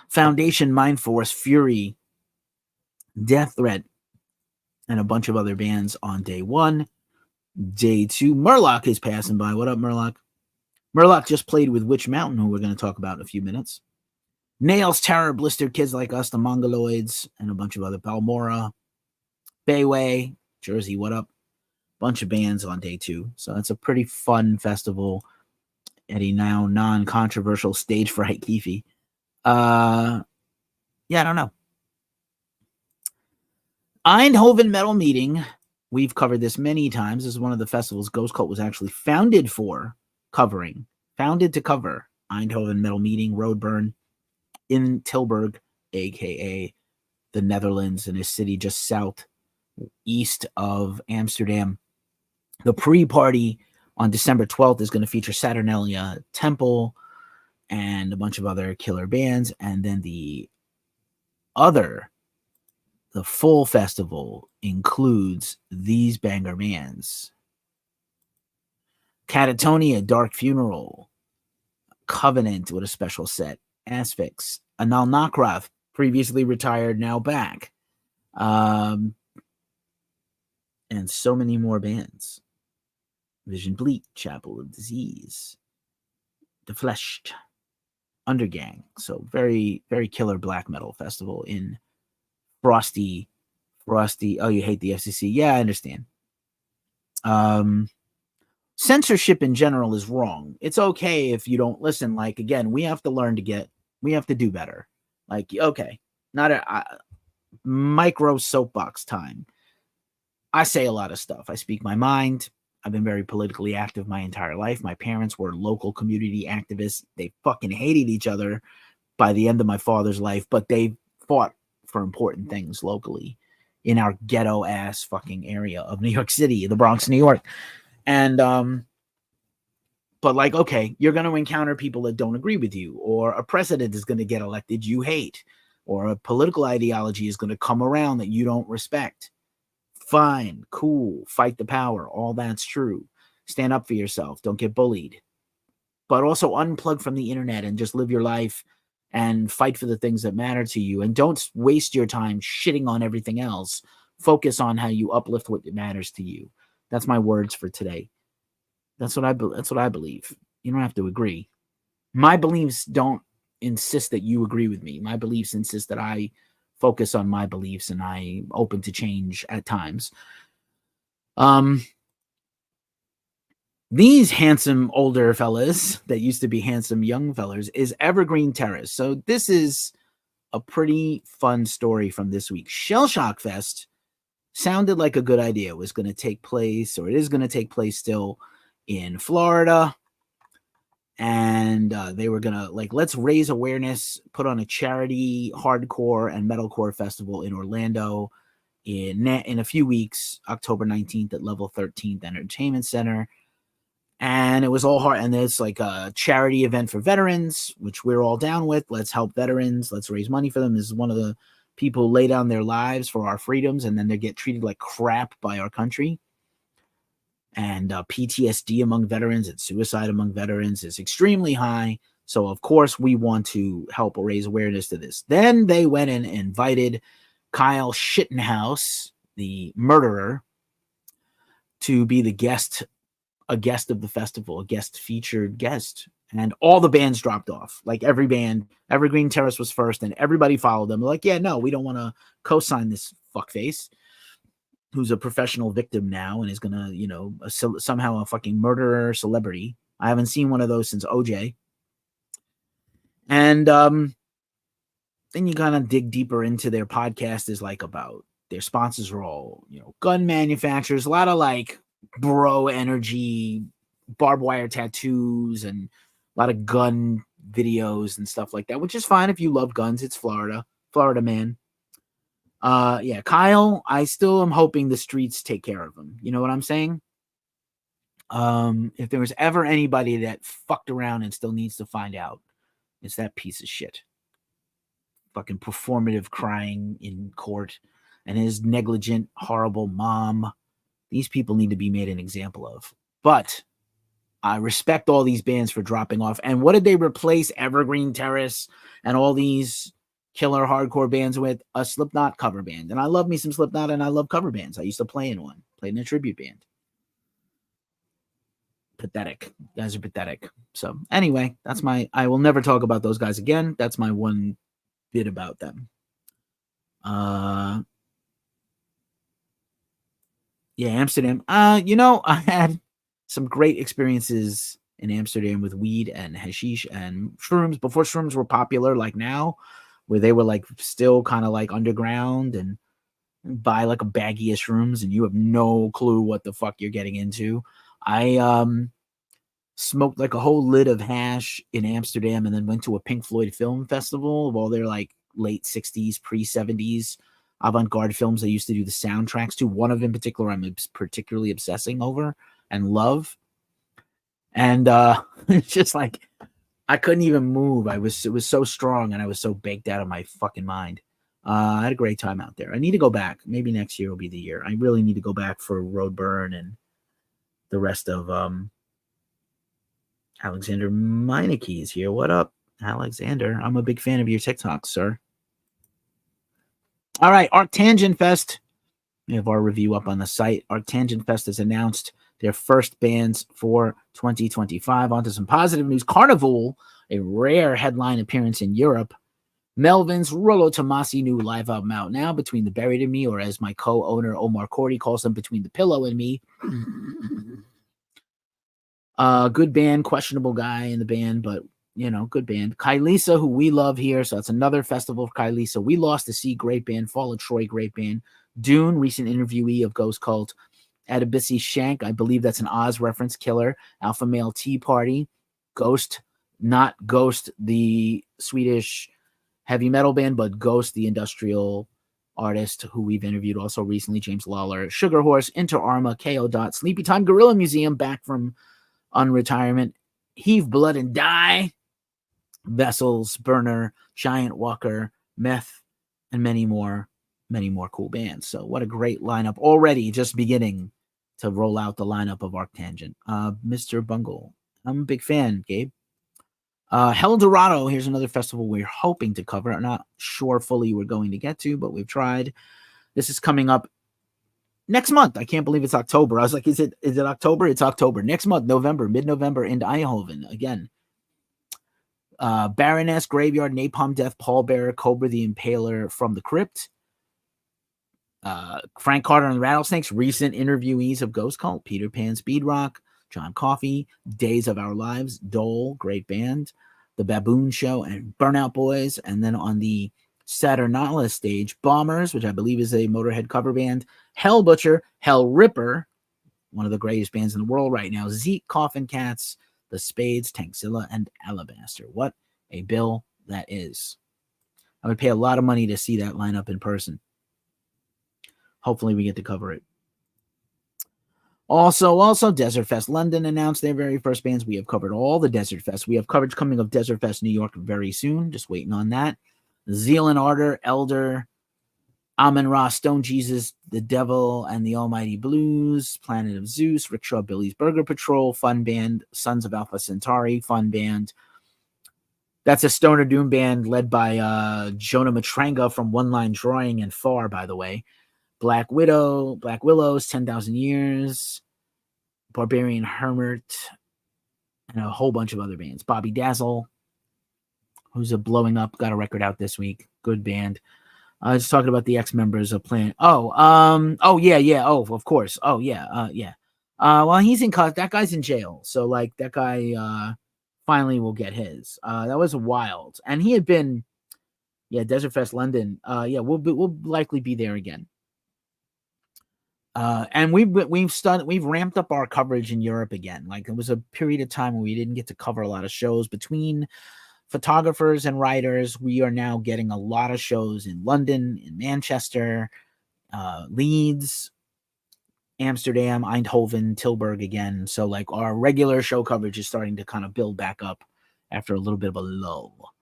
Foundation, Mind Force, Fury, Death Threat, and a bunch of other bands on day 1. Day 2, Murloc is passing by. What up, Murloc? Murloc just played with Witch Mountain, who we're going to talk about in a few minutes. Nails, Terror, Blistered Kids Like Us, the Mongoloids, and a bunch of other. Balmora, Bayway, Jersey, what up? Bunch of bands on day 2. So it's a pretty fun festival at a now non-controversial stage fright Keefe. Yeah, I don't know. Eindohven Metal Meeting. We've covered this many times. This is one of the festivals Ghost Cult was actually founded to cover. Eindohven Metal Meeting, Roadburn in Tilburg, aka the Netherlands, in a city just southeast of Amsterdam. The pre-party on December 12th is going to feature Saturnalia Temple and a bunch of other killer bands. And then the full festival includes these banger bands: Catatonia, Dark Funeral, Covenant with a special set, Asphyx, Anal Nakrath, previously retired, now back, and so many more bands. Vision Bleak, Chapel of Disease, The Fleshed, Undergang. So very, very killer black metal festival in frosty. Oh, you hate the FCC? Yeah, I understand. Censorship in general is wrong. It's okay if you don't listen. Like, again, we have to do better. Like, okay, not a micro soapbox time. I say a lot of stuff. I speak my mind. I've been very politically active my entire life. My parents were local community activists. They fucking hated each other by the end of my father's life, but they fought for important things locally in our ghetto ass fucking area of New York City, the Bronx, New York. And, but like, okay, you're going to encounter people that don't agree with you, or a president is going to get elected you hate, or a political ideology is going to come around that you don't respect. Fine, cool, fight the power. All that's true. Stand up for yourself. Don't get bullied. But also unplug from the internet and just live your life and fight for the things that matter to you. And don't waste your time shitting on everything else. Focus on how you uplift what matters to you. That's my words for today. That's what I believe. You don't have to agree. My beliefs don't insist that you agree with me. My beliefs insist that I focus on my beliefs, and I'm open to change at times. These handsome older fellas that used to be handsome young fellas is Evergreen Terrace. So this is a pretty fun story from this week. ShellShock Fest sounded like a good idea. It was going to take place, or it is going to take place still, in Florida. And they were going to, like, let's raise awareness, put on a charity hardcore and metalcore festival in Orlando in a few weeks, October 19th at Level 13th Entertainment Center. And it was all hard. And it's like a charity event for veterans, which we're all down with. Let's help veterans. Let's raise money for them. This is one of the people who lay down their lives for our freedoms, and then they get treated like crap by our country. And PTSD among veterans and suicide among veterans is extremely high. So, of course, we want to help raise awareness to this. Then they went and invited Kyle Shittenhouse, the murderer, to be a guest of the festival, a featured guest. And all the bands dropped off. Like every band, Evergreen Terrace was first, and everybody followed them. Like, yeah, no, we don't want to co-sign this fuckface who's a professional victim now and is going to, somehow a fucking murderer celebrity. I haven't seen one of those since OJ. And then you kind of dig deeper into their podcast is like about their sponsors are all, gun manufacturers, a lot of like bro energy, barbed wire tattoos, and a lot of gun videos and stuff like that, which is fine if you love guns. It's Florida man. Yeah, Kyle, I still am hoping the streets take care of him. You know what I'm saying? If there was ever anybody that fucked around and still needs to find out, it's that piece of shit. Fucking performative crying in court and his negligent, horrible mom. These people need to be made an example of. But I respect all these bands for dropping off. And what did they replace Evergreen Terrace and all these killer hardcore bands with? A Slipknot cover band. And I love me some Slipknot, and I love cover bands. I used to play in one. Played in a tribute band. Pathetic. You guys are pathetic. So anyway, that's I will never talk about those guys again. That's my one bit about them. Yeah, Amsterdam. I had some great experiences in Amsterdam with weed and hashish and shrooms before shrooms were popular, like now, where they were like still kind of like underground and buy like a baggie of shrooms and you have no clue what the fuck you're getting into. I smoked like a whole lid of hash in Amsterdam and then went to a Pink Floyd film festival of all their like late 60s, pre-70s avant-garde films they used to do the soundtracks to. One of in particular I'm particularly obsessing over and love. And it's just like I couldn't even move. It was so strong and I was so baked out of my fucking mind. I had a great time out there. I need to go back. Maybe next year will be the year. I really need to go back for Roadburn and the rest of Alexander Meineke is here. What up, Alexander? I'm a big fan of your TikTok, sir. All right, Arctangent Fest. We have our review up on the site. Arctangent Fest has announced their first bands for 2025. On to some positive news. Carnival, a rare headline appearance in Europe. Melvin's Rollo Tomasi new live album out now, Between the Buried and Me, or as my co-owner Omar Cordy calls them, Between the Pillow and Me. Good band, questionable guy in the band, but good band. Kailisa, who we love here, so that's another festival for Kailisa. We Lost to Sea, great band. Fall of Troy, great band. Dune, recent interviewee of Ghost Cult. Adabisi Shank, I believe that's an Oz reference. Killer. Alpha Male Tea Party. Ghost, not Ghost, the Swedish heavy metal band, but Ghost, the industrial artist who we've interviewed also recently. James Lawler. Sugar Horse, Inter Arma, KO Dot, Sleepy Time, Gorilla Museum, back from unretirement. Heave Blood and Die. Vessels, Burner, Giant Walker, Meth, and many more cool bands. So what a great lineup already, just beginning to roll out the lineup of Arctangent. Mr. Bungle, I'm a big fan, Gabe. Helldorado, here's another festival we're hoping to cover. I'm not sure fully we're going to get to, but we've tried. This is coming up next month. I can't believe it's October. I was like, is it October? It's October. Next month, November, mid-November, in Eindohven again. Baroness, Graveyard, Napalm Death, Pallbearer, Cobra the Impaler, From the Crypt. Frank Carter and the Rattlesnakes, recent interviewees of Ghost Cult. Peter Pan, Speed Rock, John Coffey, Days of Our Lives, Dole, great band. The Baboon Show and Burnout Boys. And then on the Saturnalia stage, Bombers, which I believe is a Motorhead cover band. Hell Butcher, Hell Ripper, one of the greatest bands in the world right now. Zeke, Coffin Cats, The Spades, Tankzilla, and Alabaster. What a bill that is. I would pay a lot of money to see that lineup in person. Hopefully we get to cover it. Also, Deserfest London announced their very first bands. We have covered all the Deserfest. We have coverage coming of Deserfest New York very soon. Just waiting on that. Zeal and Ardor, Elder, Amun-Ra, Stone Jesus, The Devil and the Almighty Blues, Planet of Zeus, Rickshaw Billy's Burger Patrol, fun band. Sons of Alpha Centauri, fun band. That's a stoner doom band led by Jonah Matranga from One Line Drawing and Far, by the way. Black Willows, 10,000 Years, Barbarian Hermit, and a whole bunch of other bands. Bobby Dazzle, who's blowing up, got a record out this week. Good band. I was talking about the ex-members of Planet. Oh, yeah. Oh, of course. Oh, yeah. Well, he's in that guy's in jail. So, like, that guy finally will get his. That was wild. And he had been, Deserfest London. We'll likely be there again. And we've ramped up our coverage in Europe again. Like, it was a period of time where we didn't get to cover a lot of shows between photographers and writers. We are now getting a lot of shows in London, in Manchester, Leeds, Amsterdam, Eindhoven, Tilburg again. So, like, our regular show coverage is starting to kind of build back up after a little bit of a lull.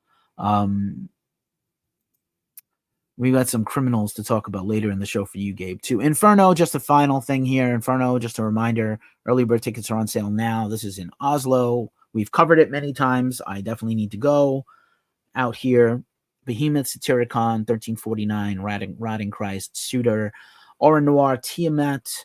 We've got some criminals to talk about later in the show for you, Gabe, too. Inferno, just a final thing here. Inferno, just a reminder, early bird tickets are on sale now. This is in Oslo. We've covered it many times. I definitely need to go out here. Behemoth, Satyricon, 1349, Rotting Christ, Suitor, Aura Noir, Tiamat,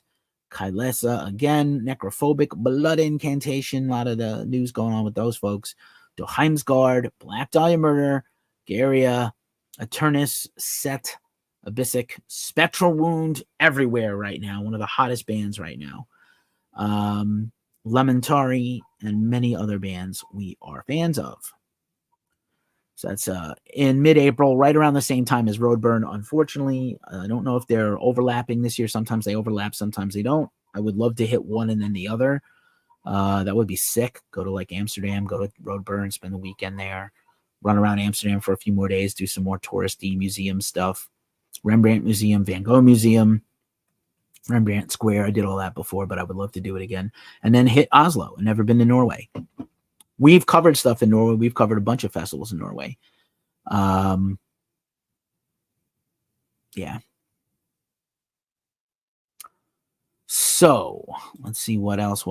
Kylesa, again, Necrophobic, Blood Incantation, a lot of the news going on with those folks. Doheimsgard, Black Dahlia Murder, Garia, Eternus, Set, Abyssic, Spectral Wound, everywhere right now. One of the hottest bands right now. Lamentari, and many other bands we are fans of. So that's in mid-April, right around the same time as Roadburn. Unfortunately, I don't know if they're overlapping this year. Sometimes they overlap, sometimes they don't. I would love to hit one and then the other. That would be sick. Go to like Amsterdam, go to Roadburn, spend the weekend there, run around Amsterdam for a few more days, do some more touristy museum stuff. Rembrandt Museum, Van Gogh Museum, Rembrandt Square. I did all that before, but I would love to do it again. And then hit Oslo. I've never been to Norway. We've covered stuff in Norway. We've covered a bunch of festivals in Norway. Yeah. So let's see what else.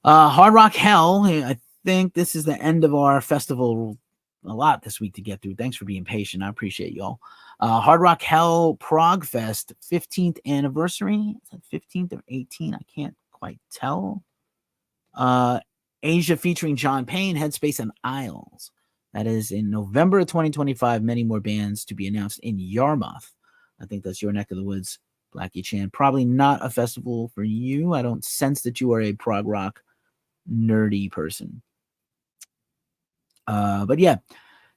Hard Rock Hell. I think this is the end of our festival. A lot this week to get through. Thanks for being patient. I appreciate y'all. Hard Rock Hell Prague Fest 15th anniversary. Is that 15th or 18th? I can't quite tell. Asia featuring John Payne, Headspace, and Isles. That is in November of 2025. Many more bands to be announced in Yarmouth. I think that's your neck of the woods, Blackie Chan. Probably not a festival for you. I don't sense that you are a prog rock nerdy person. But yeah.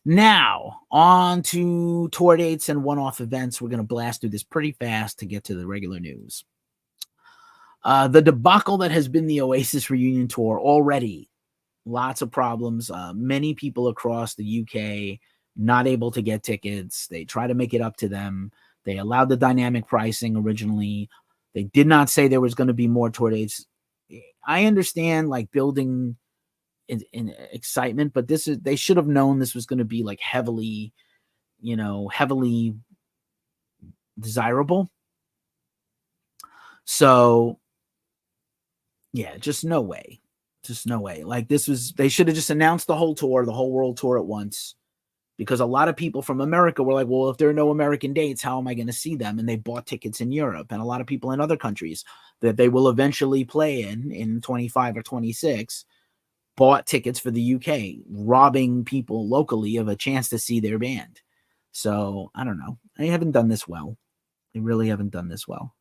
Now, on to tour dates and one-off events. We're going to blast through this pretty fast to get to the regular news. The debacle that has been the Oasis reunion tour already. Lots of problems. Many people across the UK not able to get tickets. They try to make it up to them. They allowed the dynamic pricing originally. They did not say there was going to be more tour dates. I understand like building in excitement, but they should have known this was going to be like heavily desirable. So yeah, just no way. Like they should have just announced the whole tour, the whole world tour at once, because a lot of people from America were like, well, if there are no American dates, how am I going to see them? And they bought tickets in Europe, and a lot of people in other countries that they will eventually play in 25 or 26 bought tickets for the UK, robbing people locally of a chance to see their band. So I don't know. They haven't done this well. They really haven't done this well.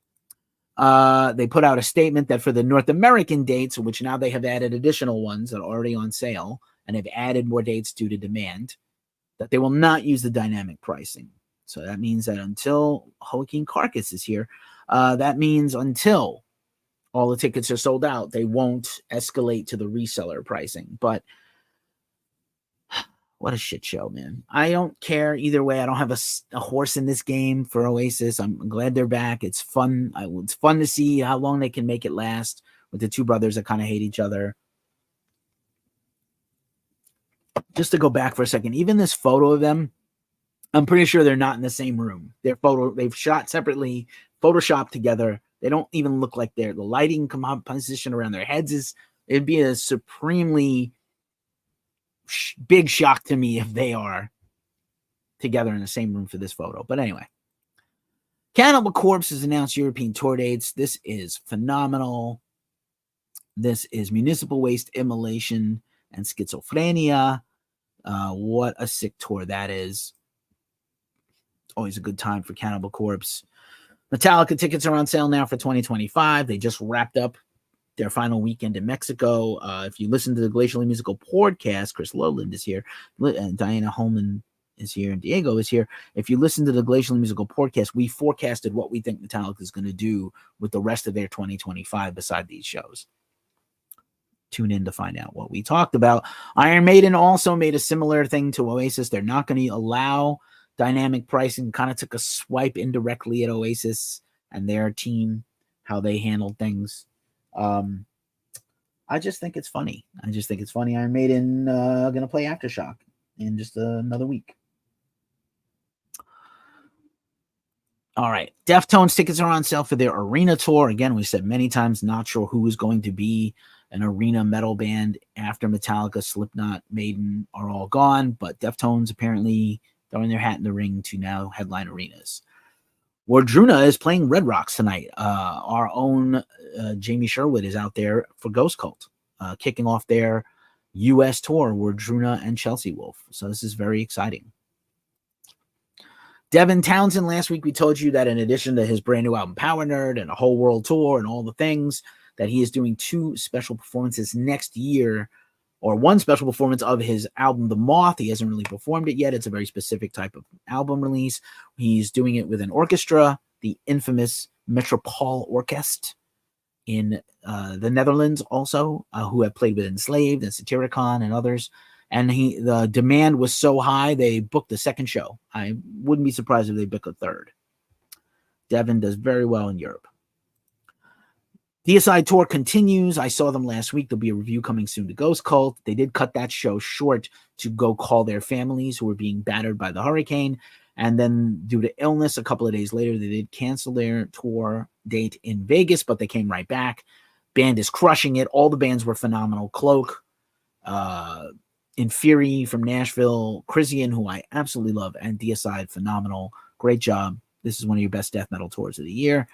They put out a statement that for the North American dates, which now they have added additional ones that are already on sale, and have added more dates due to demand, that they will not use the dynamic pricing. So that means that until Joaquin Carcass is here, that means until all the tickets are sold out, they won't escalate to the reseller pricing. But what a shit show, man. I don't care either way. I don't have a horse in this game for Oasis. I'm glad they're back. It's fun. It's fun to see how long they can make it last with the two brothers that kind of hate each other. Just to go back for a second, even this photo of them, I'm pretty sure they're not in the same room. They've shot separately, photoshopped together. They don't even look like the lighting composition around their heads it'd be a supremely big shock to me if they are together in the same room for this photo. But anyway, Cannibal Corpse has announced European tour dates. This is phenomenal. This is Municipal Waste Immolation and Schizophrenia. What a sick tour that is. Always a good time for Cannibal Corpse. Metallica tickets are on sale now for 2025. They just wrapped up their final weekend in Mexico. If you listen to the Glacially Musical podcast, Chris Lowland is here, and Diana Holman is here, and Diego is here. If you listen to the Glacially Musical podcast, we forecasted what we think Metallica is going to do with the rest of their 2025 beside these shows. Tune in to find out what we talked about. Iron Maiden also made a similar thing to Oasis. They're not going to allow dynamic pricing. Kind of took a swipe indirectly at Oasis and their team, how they handled things. I just think it's funny. Iron Maiden going to play Aftershock in just another week. All right. Deftones tickets are on sale for their arena tour. Again, we said many times, not sure who is going to be an arena metal band after Metallica, Slipknot, Maiden are all gone, but Deftones apparently throwing their hat in the ring to now headline arenas. Wardruna is playing Red Rocks tonight. Our own Jamie Sherwood is out there for Ghost Cult, kicking off their U.S. tour, Wardruna and Chelsea Wolf. So this is very exciting. Devin Townsend, last week we told you that in addition to his brand new album Power Nerd and a whole world tour and all the things, that he is doing 2 special performances next year, or 1 special performance of his album The Moth. He hasn't really performed it yet. It's a very specific type of album release. He's doing it with an orchestra, the infamous Metropole Orkest in the Netherlands also, who have played with Enslaved and Satyricon and others. And the demand was so high, they booked a second show. I wouldn't be surprised if they book a third. Devin does very well in Europe. DSI tour continues. I saw them last week. There'll be a review coming soon to Ghost Cult. They did cut that show short to go call their families who were being battered by the hurricane. And then due to illness, a couple of days later, they did cancel their tour date in Vegas, but they came right back. Band is crushing it. All the bands were phenomenal. Cloak, Inferi from Nashville, Crisian, who I absolutely love, and DSI, phenomenal. Great job. This is one of your best death metal tours of the year.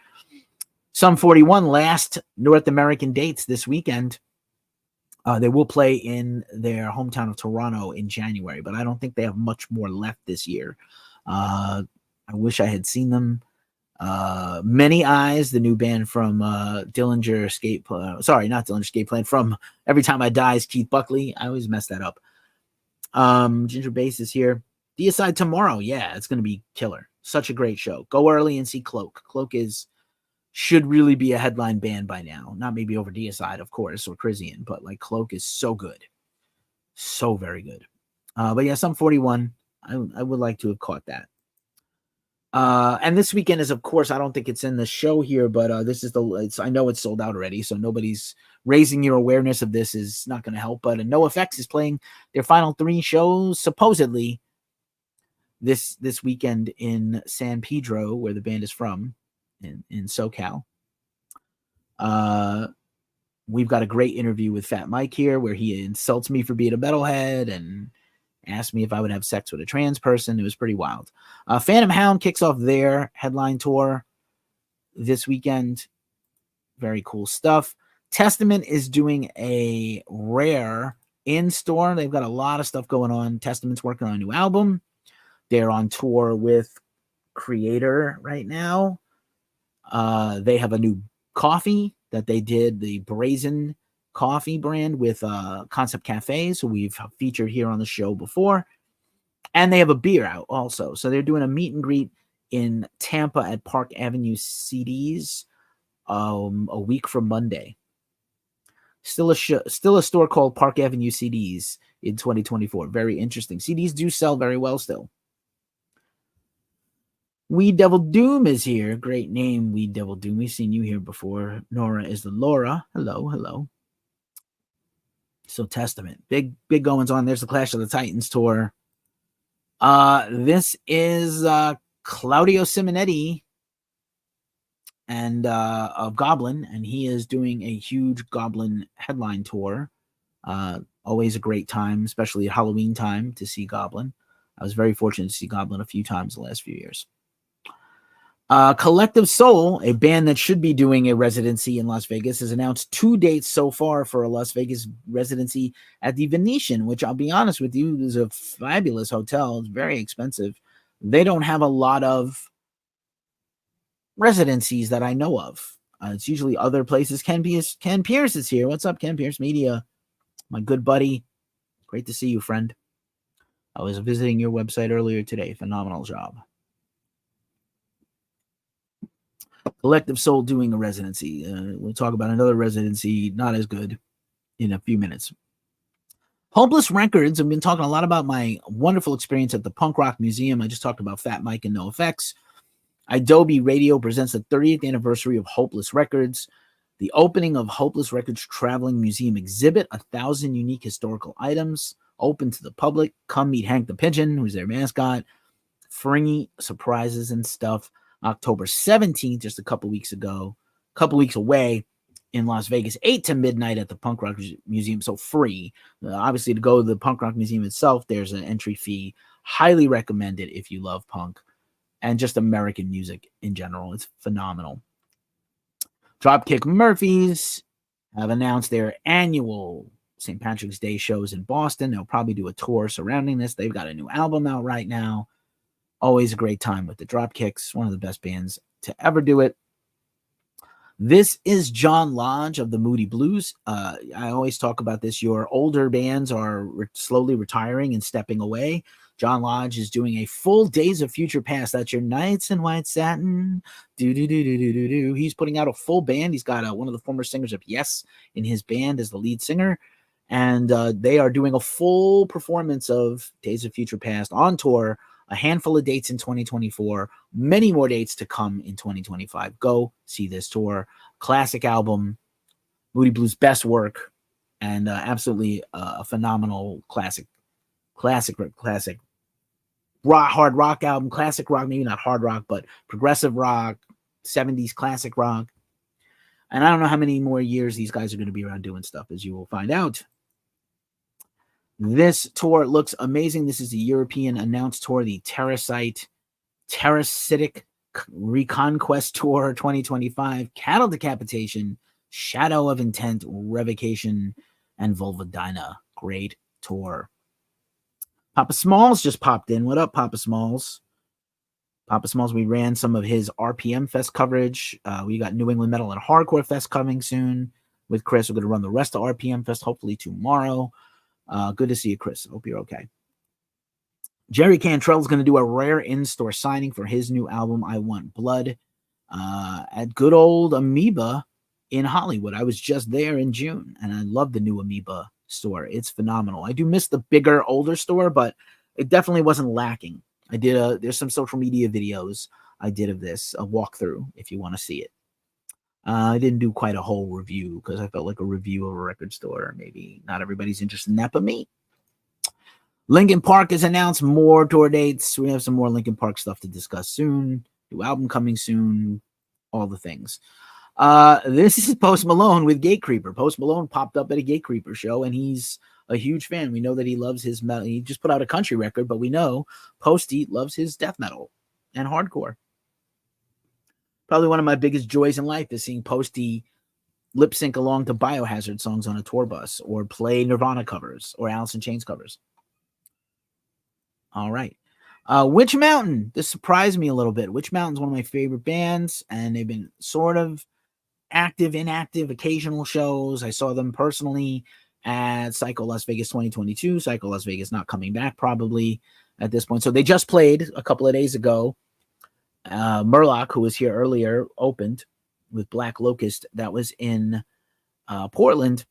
Sum 41 last North American dates this weekend. They will play in their hometown of Toronto in January, but I don't think they have much more left this year. I wish I had seen them. Many Eyes, the new band from Dillinger Escape. Sorry, not Dillinger Escape Plan. From Every Time I Die is Keith Buckley. I always mess that up. Ginger Bass is here. DSI tomorrow. Yeah, it's going to be killer. Such a great show. Go early and see Cloak. Cloak should really be a headline band by now. Not maybe over DSI, of course, or Crisian, but like Cloak is so good. So very good. But yeah, Sum 41. I would like to have caught that. And this weekend is, of course, I don't think it's in the show here, but this is I know it's sold out already, so nobody's raising your awareness of this is not going to help. But NoFX is playing their final 3 shows, supposedly, this weekend in San Pedro, where the band is from, in SoCal. We've got a great interview with Fat Mike here, where he insults me for being a metalhead and asked me if I would have sex with a trans person. It was pretty wild. Phantom Hound kicks off their headline tour this weekend. Very cool stuff. Testament is doing a rare in-store. They've got a lot of stuff going on. Testament's working on a new album. They're on tour with Creator right now. They have a new coffee that they did, the Brazen coffee brand with Concept Cafes, who we've featured here on the show before. And they have a beer out also. So they're doing a meet and greet in Tampa at Park Avenue CDs a week from Monday. Still a store called Park Avenue CDs in 2024. Very interesting. CDs do sell very well still. We Devil Doom is here. Great name, We Devil Doom. We've seen you here before. Nora is the Laura. Hello. So Testament. Big goings on. There's the Clash of the Titans tour. This is Claudio Simonetti and of Goblin, and he is doing a huge Goblin headline tour. Always a great time, especially at Halloween time, to see Goblin. I was very fortunate to see Goblin a few times the last few years. Collective Soul, a band that should be doing a residency in Las Vegas, has announced 2 dates so far for a Las Vegas residency at the Venetian, which I'll be honest with you, is a fabulous hotel. It's very expensive. They don't have a lot of residencies that I know of. It's usually other places. Ken Pierce is here. What's up, Ken Pierce Media? My good buddy. Great to see you, friend. I was visiting your website earlier today. Phenomenal job. Collective Soul doing a residency. We'll talk about another residency, not as good, in a few minutes. Hopeless Records. I've been talking a lot about my wonderful experience at the Punk Rock Museum. I just talked about Fat Mike and NoFX. Adobe Radio presents the 30th anniversary of Hopeless Records. The opening of Hopeless Records Traveling Museum exhibit, 1,000 unique historical items, open to the public. Come meet Hank the Pigeon, who's their mascot. Free surprises and stuff. October 17th, just a couple weeks away in Las Vegas, 8 to midnight at the Punk Rock Museum, so free. Obviously, to go to the Punk Rock Museum itself, there's an entry fee. Highly recommend it if you love punk and just American music in general. It's phenomenal. Dropkick Murphys have announced their annual St. Patrick's Day shows in Boston. They'll probably do a tour surrounding this. They've got a new album out right now. Always a great time with the Dropkicks. One of the best bands to ever do it. This is John Lodge of the Moody Blues. I always talk about this. Your older bands are slowly retiring and stepping away. John Lodge is doing a full Days of Future Past. That's your Nights in White Satin. Do. He's putting out a full band. He's got one of the former singers of Yes in his band as the lead singer. And they are doing a full performance of Days of Future Past on tour. A handful of dates in 2024, many more dates to come in 2025. Go see this tour. Classic album, Moody Blues' best work, and absolutely a phenomenal classic rock, hard rock album, classic rock, maybe not hard rock, but progressive rock, 70s classic rock. And I don't know how many more years these guys are going to be around doing stuff, as you will find out. This tour looks amazing. This is the European announced tour, the Terrasitic Reconquest Tour 2025, Cattle Decapitation, Shadow of Intent, Revocation, and Vulvodyna. Great tour. Papa Smalls just popped in. What up, Papa Smalls? Papa Smalls, we ran some of his RPM Fest coverage. We got New England Metal and Hardcore Fest coming soon with Chris. We're going to run the rest of RPM Fest hopefully tomorrow. Good to see you, Chris. Hope you're okay. Jerry Cantrell is going to do a rare in-store signing for his new album, I Want Blood, at good old Amoeba in Hollywood. I was just there in June, and I love the new Amoeba store. It's phenomenal. I do miss the bigger, older store, but it definitely wasn't lacking. There's some social media videos I did of this, a walkthrough, if you want to see it. I didn't do quite a whole review because I felt like a review of a record store. Maybe not everybody's interested in that, but me. Linkin Park has announced more tour dates. We have some more Linkin Park stuff to discuss soon. New album coming soon. All the things. This is Post Malone with Gatecreeper. Post Malone popped up at a Gatecreeper show, and he's a huge fan. We know that he loves his metal. He just put out a country record, but we know Posty loves his death metal and hardcore. Probably one of my biggest joys in life is seeing Posty lip sync along to Biohazard songs on a tour bus, or play Nirvana covers or Alice in Chains covers. All right. Witch Mountain. This surprised me a little bit. Witch Mountain's one of my favorite bands, and they've been sort of active, inactive, occasional shows. I saw them personally at Psycho Las Vegas 2022. Psycho Las Vegas not coming back probably at this point. So they just played a couple of days ago. Murloc, who was here earlier, opened with Black Locust. That was in Portland.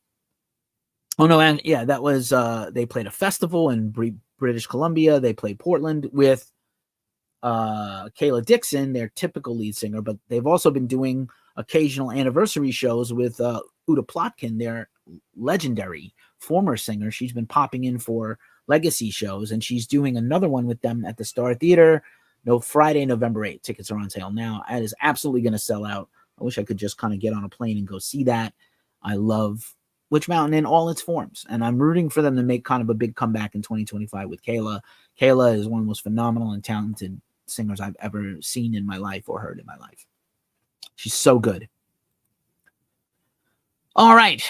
Oh no, and yeah, that was they played a festival in British Columbia. They played Portland with Kayla Dixon, their typical lead singer, but they've also been doing occasional anniversary shows with Uta Plotkin, their legendary former singer. She's been popping in for legacy shows, and she's doing another one with them at the Star Theater. No, Friday, November 8th. Tickets are on sale now. It is absolutely going to sell out. I wish I could just kind of get on a plane and go see that. I love Witch Mountain in all its forms. And I'm rooting for them to make kind of a big comeback in 2025 with Kayla. Kayla is one of the most phenomenal and talented singers I've ever seen in my life or heard in my life. She's so good. All right.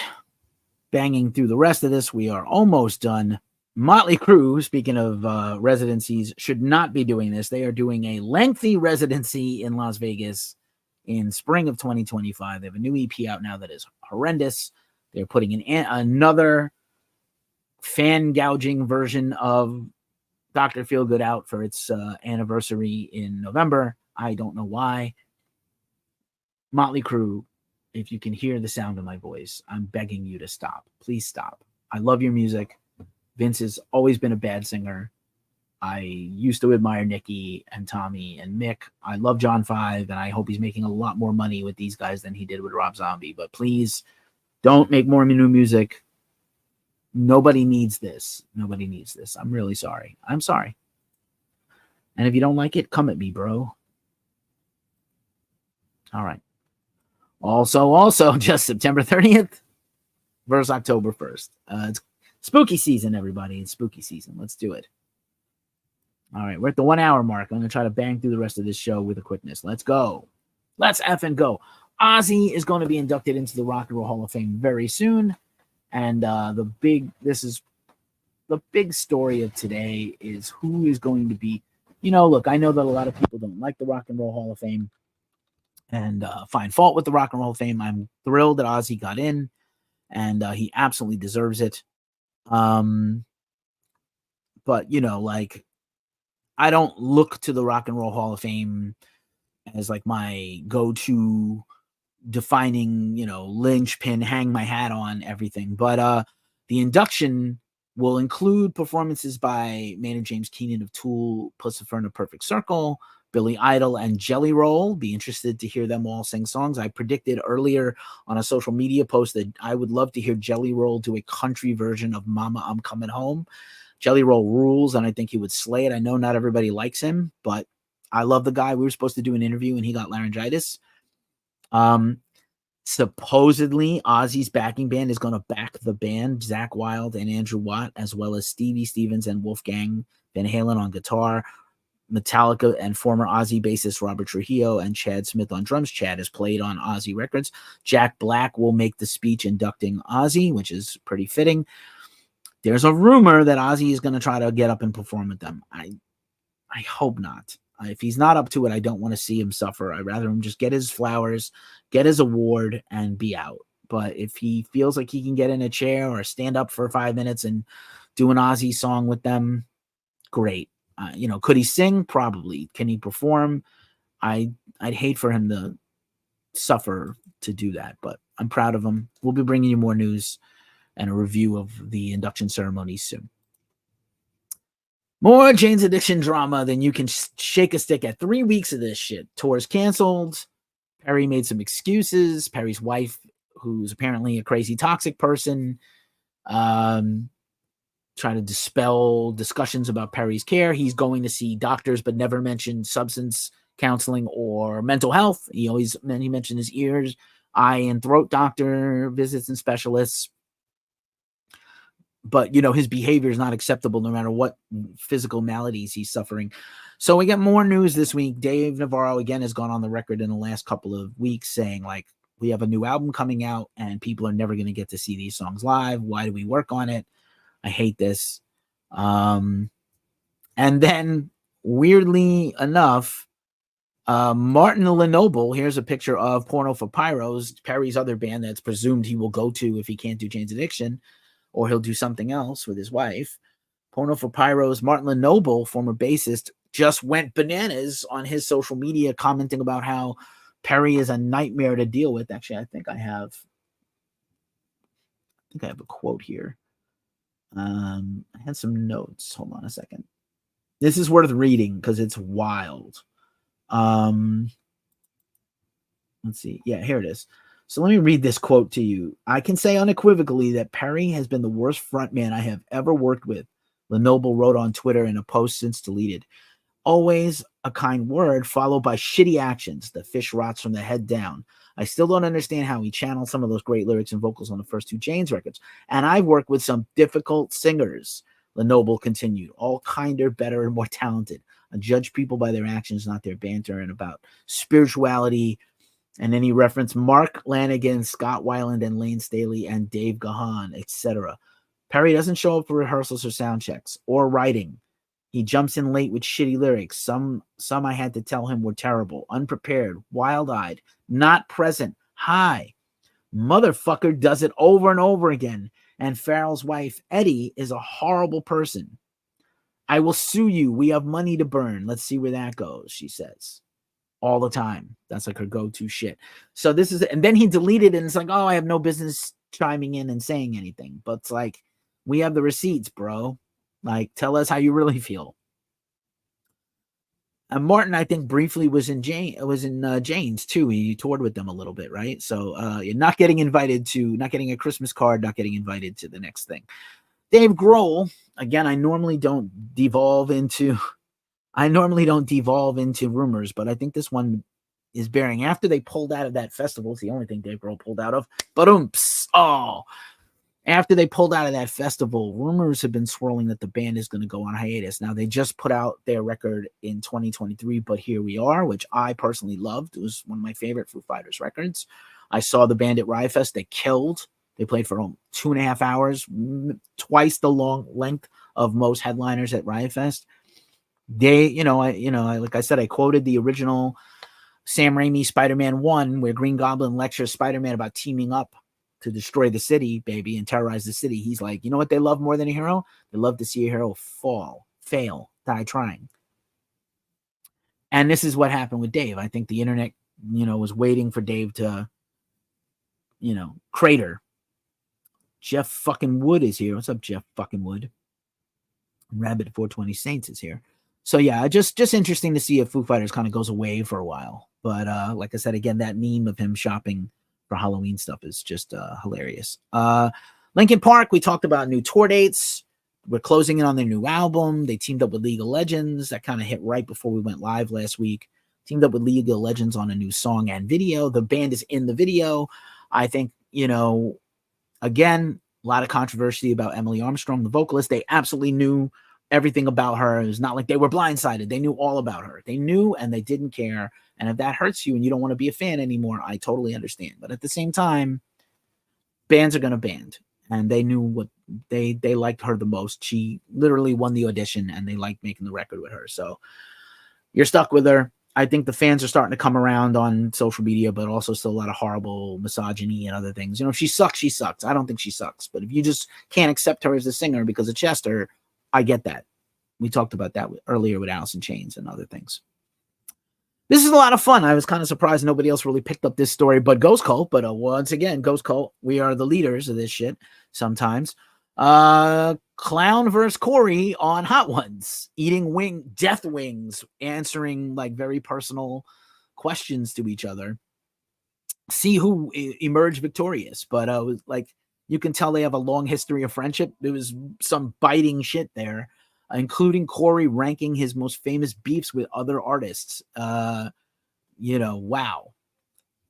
Banging through the rest of this, we are almost done. Motley Crue, speaking of residencies, should not be doing this. They are doing a lengthy residency in Las Vegas in spring of 2025. They have a new EP out now that is horrendous. They're putting in another fan gouging version of Dr. Feelgood out for its anniversary in November. I don't know why. Motley Crue, if you can hear the sound of my voice, I'm begging you to stop. Please stop. I love your music. Vince has always been a bad singer. I used to admire Nikki and Tommy and Mick. I love John Five, and I hope he's making a lot more money with these guys than he did with Rob Zombie. But please don't make more new music. Nobody needs this. Nobody needs this. I'm really sorry. I'm sorry. And if you don't like it, come at me, bro. All right. Also, just September 30th versus October 1st. It's spooky season, everybody. It's spooky season. Let's do it. All right, we're at the 1 hour mark. I'm going to try to bang through the rest of this show with a quickness. Let's go. Let's effing go. Ozzy is going to be inducted into the Rock and Roll Hall of Fame very soon. And the big story of today is who is going to be, look, I know that a lot of people don't like the Rock and Roll Hall of Fame and find fault with the Rock and Roll Hall of Fame. I'm thrilled that Ozzy got in, and he absolutely deserves it. But, I don't look to the Rock and Roll Hall of Fame as like my go-to defining, linchpin, hang my hat on everything. But the induction will include performances by Maynard James Keenan of Tool, Puscifer, Perfect Circle, Billy Idol, and Jelly Roll. Be interested to hear them all sing songs. I predicted earlier on a social media post that I would love to hear Jelly Roll do a country version of Mama, I'm Coming Home. Jelly Roll rules, and I think he would slay it. I know not everybody likes him, but I love the guy. We were supposed to do an interview, and he got laryngitis. Supposedly, Ozzy's backing band is going to back the band, Zakk Wylde and Andrew Watt, as well as Stevie Stevens and Wolfgang Van Halen on guitar, Metallica and former Ozzy bassist Robert Trujillo and Chad Smith on drums. Chad has played on Ozzy records. Jack Black will make the speech inducting Ozzy, which is pretty fitting. There's a rumor that Ozzy is going to try to get up and perform with them. I hope not. If he's not up to it, I don't want to see him suffer. I'd rather him just get his flowers, get his award, and be out. But if he feels like he can get in a chair or stand up for 5 minutes and do an Ozzy song with them, great. Could he sing? Probably. Can he perform? I'd hate for him to suffer to do that, but I'm proud of him. We'll be bringing you more news and a review of the induction ceremony soon. More Jane's Addiction drama than you can shake a stick at. 3 weeks of this shit. Tours canceled. Perry made some excuses. Perry's wife, who's apparently a crazy toxic person, tried to dispel discussions about Perry's care. He's going to see doctors, but never mentioned substance counseling or mental health. He mentioned his ears, eye, and throat doctor visits and specialists. But, his behavior is not acceptable no matter what physical maladies he's suffering. So we get more news this week. Dave Navarro, again, has gone on the record in the last couple of weeks saying, we have a new album coming out and people are never going to get to see these songs live. Why do we work on it? I hate this. And then, weirdly enough, Martin Lenoble, here's a picture of Porno for Pyros, Perry's other band that's presumed he will go to if he can't do Jane's Addiction, or he'll do something else with his wife. Porno for Pyros, Martin Lenoble, former bassist, just went bananas on his social media commenting about how Perry is a nightmare to deal with. Actually, I think I have a quote here. I had some notes. Hold on a second. This is worth reading because it's wild. Let's see. Yeah, here it is. So let me read this quote to you. I can say unequivocally that Perry has been the worst frontman I have ever worked with, Lenoble wrote on Twitter in a post since deleted. Always a kind word followed by shitty actions. The fish rots from the head down. I still don't understand how he channeled some of those great lyrics and vocals on the first 2 Chains records. And I've worked with some difficult singers, Lenoble continued, all kinder, better, and more talented. I judge people by their actions, not their banter, and about spirituality. And then he referenced Mark Lanigan, Scott Weiland, and Lane Staley, and Dave Gahan, etc. Perry doesn't show up for rehearsals or sound checks or writing. He jumps in late with shitty lyrics. Some I had to tell him were terrible, unprepared, wild-eyed, not present, high. Motherfucker does it over and over again. And Farrell's wife, Eddie, is a horrible person. I will sue you. We have money to burn. Let's see where that goes, she says. All the time. That's like her go-to shit. So this is, and then he deleted it and it's like, oh, I have no business chiming in and saying anything. But it's like, we have the receipts, bro. Like, tell us how you really feel. And Martin, I think, briefly was in Jane's too. He toured with them a little bit, right? So you're not getting a Christmas card, not getting invited to the next thing. Dave Grohl, again, I normally don't devolve into rumors, but I think this one is bearing. After they pulled out of that festival, it's the only thing Dave Grohl pulled out of. But after they pulled out of that festival, rumors have been swirling that the band is going to go on hiatus. Now, they just put out their record in 2023, But Here We Are, which I personally loved. It was one of my favorite Foo Fighters records. I saw the band at Riot Fest. They killed. They played for 2.5 hours, twice the long length of most headliners at Riot Fest. Like I said, I quoted the original Sam Raimi Spider-Man 1, where Green Goblin lectures Spider-Man about teaming up to destroy the city, baby, and terrorize the city. He's like, you know what they love more than a hero? They love to see a hero fail, die trying. And this is what happened with Dave. I think the internet, was waiting for Dave to, crater. Jeff fucking Wood is here. What's up, Jeff fucking Wood? Rabbit 420 Saints is here. So yeah, just interesting to see if Foo Fighters kind of goes away for a while. But like I said, again, that meme of him shopping for Halloween stuff is just hilarious. Linkin Park, we talked about new tour dates. We're closing in on their new album. They teamed up with League of Legends. That kind of hit right before we went live last week. Teamed up with League of Legends on a new song and video. The band is in the video. I think, again, a lot of controversy about Emily Armstrong, the vocalist. They absolutely knew everything about her. It was not like they were blindsided. They knew all about her. They knew and they didn't care. And if that hurts you and you don't want to be a fan anymore, I totally understand. But at the same time, bands are going to band. And they knew what they liked her the most. She literally won the audition and they liked making the record with her. So you're stuck with her. I think the fans are starting to come around on social media, but also still a lot of horrible misogyny and other things. If she sucks, she sucks. I don't think she sucks. But if you just can't accept her as a singer because of Chester, I get that. We talked about that earlier with Alice in Chains and other things. This is a lot of fun. I was kind of surprised nobody else really picked up this story but Ghost Cult. But once again, Ghost Cult, we are the leaders of this shit sometimes. Clown versus Corey on Hot Ones, eating death wings, answering like very personal questions to each other. See who emerged victorious. But it was like, you can tell they have a long history of friendship. There was some biting shit there, including Corey ranking his most famous beefs with other artists. Wow.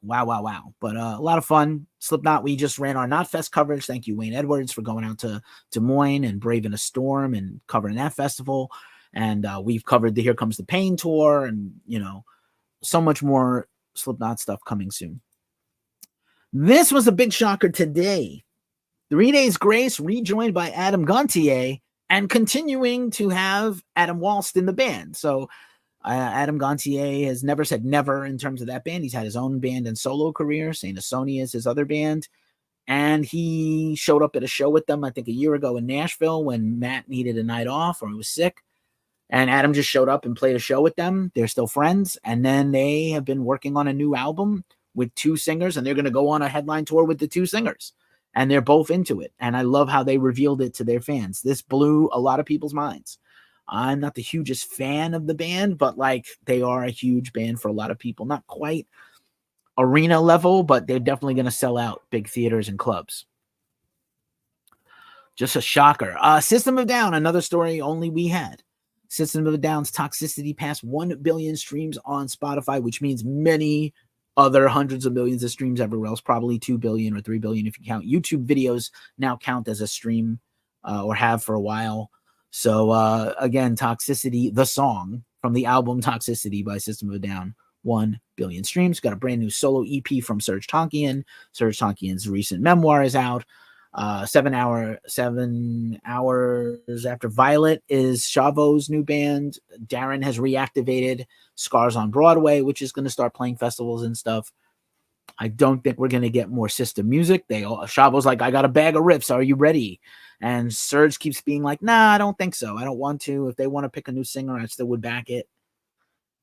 But a lot of fun. Slipknot, we just ran our Knotfest coverage. Thank you, Wayne Edwards, for going out to Des Moines and braving a storm and covering that festival. And we've covered the Here Comes the Pain tour and, so much more Slipknot stuff coming soon. This was a big shocker today. 3 Days Grace rejoined by Adam Gontier and continuing to have Adam Walst in the band. So Adam Gontier has never said never in terms of that band. He's had his own band and solo career. Saint Asonia is his other band. And he showed up at a show with them, I think a year ago in Nashville when Matt needed a night off or he was sick. And Adam just showed up and played a show with them. They're still friends. And then they have been working on a new album with 2 singers, and they're going to go on a headline tour with the 2 singers. And they're both into it. And I love how they revealed it to their fans. This blew a lot of people's minds. I'm not the hugest fan of the band, but like they are a huge band for a lot of people. Not quite arena level, but they're definitely going to sell out big theaters and clubs. Just a shocker. System of a Down, another story only we had. System of a Down's Toxicity passed 1 billion streams on Spotify, which means many other hundreds of millions of streams everywhere else, probably 2 billion or 3 billion if you count. YouTube videos now count as a stream, or have for a while. So again, Toxicity, the song from the album Toxicity by System of a Down, 1 billion streams. Got a brand new solo EP from Serge Tankian. Serge Tankian's recent memoir is out. 7 hours after Violet is Chavo's new band. Darren has reactivated Scars on Broadway, which is going to start playing festivals and stuff. I don't think we're going to get more system music. Chavo's like, I got a bag of riffs. Are you ready? And Serge keeps being like, nah, I don't think so. I don't want to. If they want to pick a new singer, I still would back it.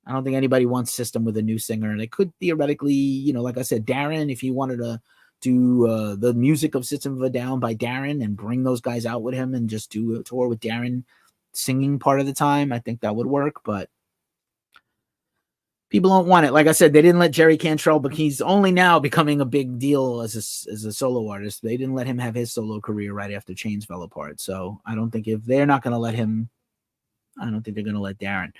I don't think anybody wants system with a new singer. They could theoretically, like I said, Darren, if he wanted to do the music of System of a Down by Darren and bring those guys out with him and just do a tour with Darren singing part of the time, I think that would work, but people don't want it. Like I said, they didn't let Jerry Cantrell, but he's only now becoming a big deal as a solo artist. They didn't let him have his solo career right after Chains fell apart. So I don't think if they're not going to let him, I don't think they're going to let Darren.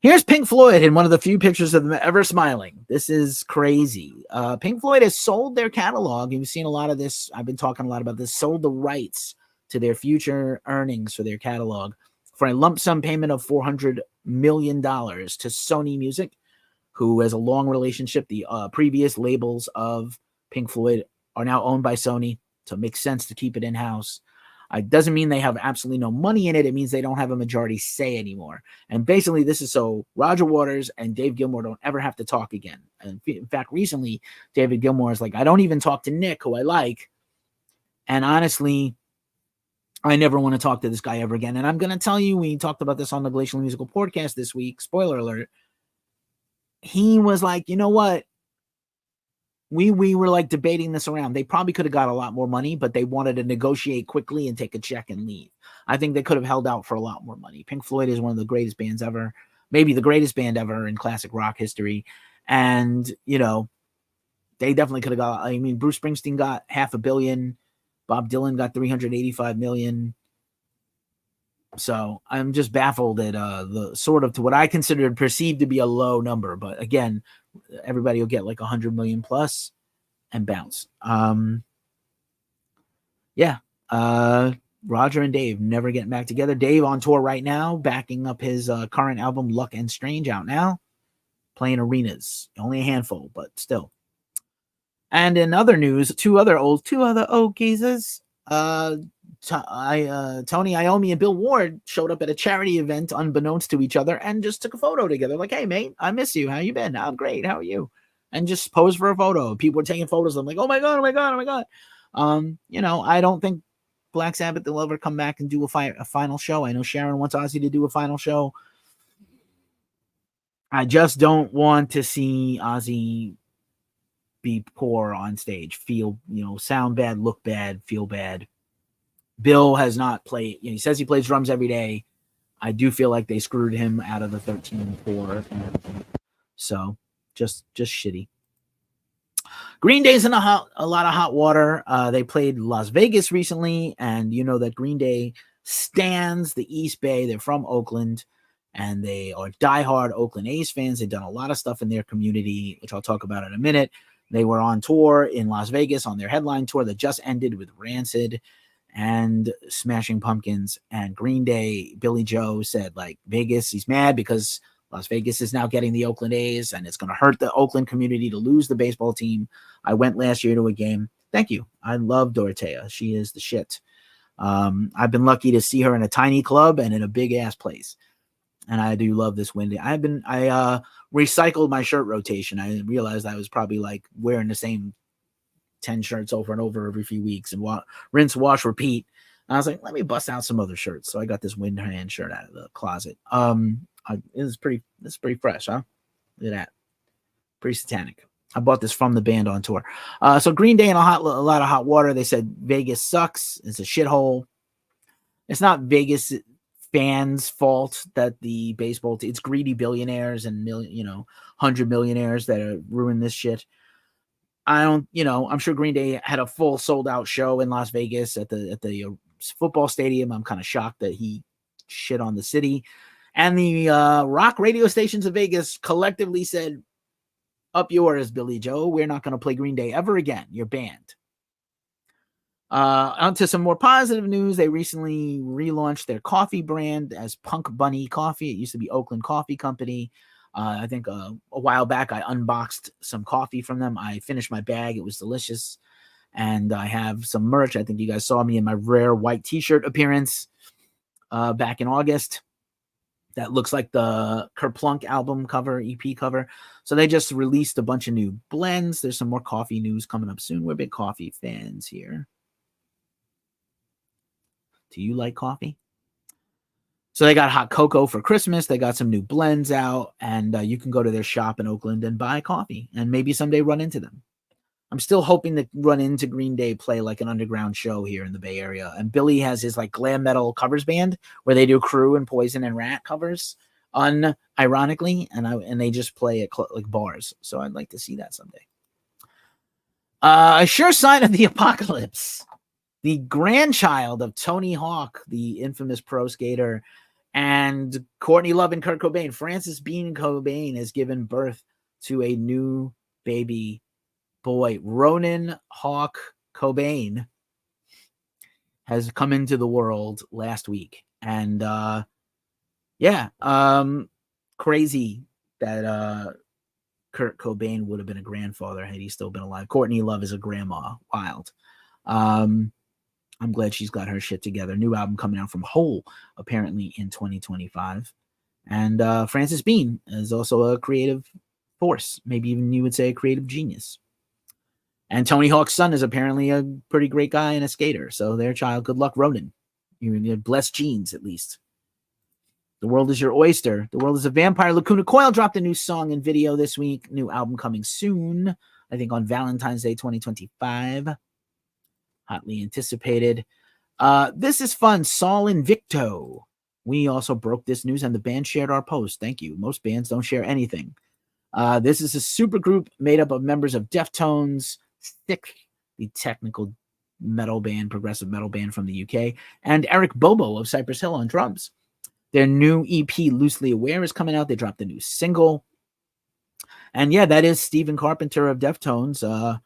Here's Pink Floyd in one of the few pictures of them ever smiling. This is crazy. Pink Floyd has sold their catalog. You've seen a lot of this. I've been talking a lot about this. Sold the rights to their future earnings for their catalog for a lump sum payment of $400 million to Sony Music, who has a long relationship. The previous labels of Pink Floyd are now owned by Sony, so it makes sense to keep it in-house. It doesn't mean they have absolutely no money in it. It means they don't have a majority say anymore. And basically, this is so Roger Waters and Dave Gilmour don't ever have to talk again. And in fact, recently, David Gilmour is like, I don't even talk to Nick, who I like. And honestly, I never want to talk to this guy ever again. And I'm going to tell you, we talked about this on the Glacially Musical podcast this week. Spoiler alert. He was like, you know what? We were like debating this around. They probably could have got a lot more money, but they wanted to negotiate quickly and take a check and leave. I think they could have held out for a lot more money. Pink Floyd is one of the greatest bands ever, maybe the greatest band ever in classic rock history. And, they definitely could have got, Bruce Springsteen got $500 million. Bob Dylan got $385 million. So I'm just baffled at the sort of to what I considered perceived to be a low number. But again, everybody will get like 100 million plus and bounce. Roger and Dave never getting back together. Dave on tour right now, backing up his current album, Luck and Strange, out now, playing arenas. Only a handful, but still. And in other news, two other old geezers, Tony Iommi and Bill Ward showed up at a charity event unbeknownst to each other and just took a photo together. Like, hey, mate, I miss you. How you been? I'm great. How are you? And just posed for a photo. People were taking photos. I'm like, oh my God. I don't think Black Sabbath will ever come back and do a final show. I know Sharon wants Ozzy to do a final show. I just don't want to see Ozzy be poor on stage, feel, sound bad, look bad, feel bad. Bill has not played, he says he plays drums every day. I do feel like they screwed him out of the 13 tour. So just shitty. Green Day's in a lot of hot water. They played Las Vegas recently, and you know that Green Day stands the East Bay. They're from Oakland, and they are diehard Oakland A's fans. They've done a lot of stuff in their community, which I'll talk about in a minute. They were on tour in Las Vegas on their headline tour that just ended with Rancid and Smashing Pumpkins. And Green Day, Billy Joe said, like, Vegas, he's mad because Las Vegas is now getting the Oakland A's, and it's going to hurt the Oakland community to lose the baseball team. I went last year to a game. Thank you. I love Dorothea. She is the shit. I've been lucky to see her in a tiny club and in a big ass place. And I do love this Wendy. I recycled my shirt rotation. I realized I was probably like wearing the same 10 shirts over and over every few weeks and rinse, wash, repeat. And I was like, let me bust out some other shirts. So I got this Windhand shirt out of the closet. It's pretty fresh, huh? Look at that. Pretty satanic. I bought this from the band on tour. So Green Day in a lot of hot water. They said Vegas sucks. It's a shithole. It's not Vegas fans' fault that the baseball team, it's greedy billionaires and 100 millionaires that are ruining this shit. I'm sure Green Day had a full sold out show in Las Vegas at the football stadium. I'm kind of shocked that he shit on the city. And the rock radio stations of Vegas collectively said, up yours, Billy Joe. We're not going to play Green Day ever again. You're banned. On to some more positive news. They recently relaunched their coffee brand as Punk Bunny Coffee. It used to be Oakland Coffee Company. I think a while back I unboxed some coffee from them. I finished my bag. It was delicious. And I have some merch. I think you guys saw me in my rare white t-shirt appearance back in August. That looks like the Kerplunk album cover, EP cover. So they just released a bunch of new blends. There's some more coffee news coming up soon. We're big coffee fans here. Do you like coffee? So they got hot cocoa for Christmas. They got some new blends out, and you can go to their shop in Oakland and buy coffee and maybe someday run into them. I'm still hoping to run into Green Day, play like an underground show here in the Bay Area. And Billy has his like glam metal covers band where they do Crew and Poison and Rat covers, unironically, and they just play at like bars. So I'd like to see that someday. A sure sign of the apocalypse. The grandchild of Tony Hawk, the infamous pro skater, and Courtney Love and Kurt Cobain, Frances Bean Cobain, has given birth to a new baby boy. Ronan Hawk Cobain has come into the world last week. And crazy that Kurt Cobain would have been a grandfather had he still been alive. Courtney Love is a grandma. Wild. I'm glad she's got her shit together. New album coming out from Hole, apparently in 2025. And Frances Bean is also a creative force. Maybe even you would say a creative genius. And Tony Hawk's son is apparently a pretty great guy and a skater. So their child, good luck, Ronan. You're blessed genes, at least. The world is your oyster. The world is a vampire. Lacuna Coil dropped a new song and video this week. New album coming soon. I think on Valentine's Day 2025. Hotly anticipated. This is fun. Saul Invicto. We also broke this news and the band shared our post. Thank you. Most bands don't share anything. This is a super group made up of members of Deftones, Stick, the technical metal band, progressive metal band from the UK, and Eric Bobo of Cypress Hill on drums. Their new EP, Loosely Aware, is coming out. They dropped a new single. And yeah, that is Stephen Carpenter of Deftones.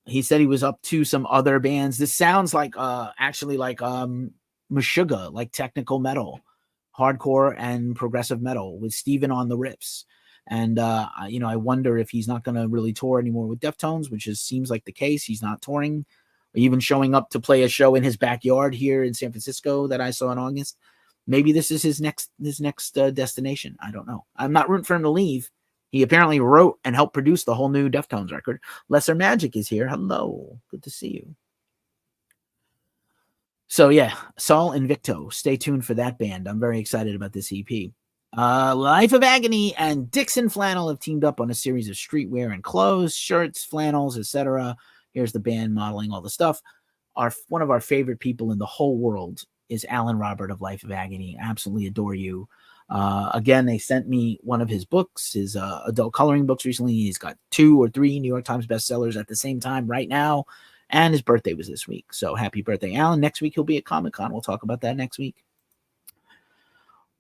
He said he was up to some other bands. This sounds like actually like Meshuggah, like technical metal, hardcore and progressive metal with Steven on the riffs. And I wonder if he's not going to really tour anymore with Deftones, which seems like the case. He's not touring, or even showing up to play a show in his backyard here in San Francisco that I saw in August. Maybe this is his next destination. I don't know. I'm not rooting for him to leave. He apparently wrote and helped produce the whole new Deftones record. Lesser Magic is here. Hello. Good to see you. So yeah, Saul Invicto. Stay tuned for that band. I'm very excited about this EP. Life of Agony and Dixon Flannel have teamed up on a series of streetwear and clothes, shirts, flannels, etc. Here's the band modeling all the stuff. One of our favorite people in the whole world is Alan Robert of Life of Agony. Absolutely adore you. Again, they sent me one of his books, his adult coloring books recently. He's got 2 or 3 New York Times bestsellers at the same time right now. And his birthday was this week. So happy birthday, Alan. Next week, he'll be at Comic-Con. We'll talk about that next week.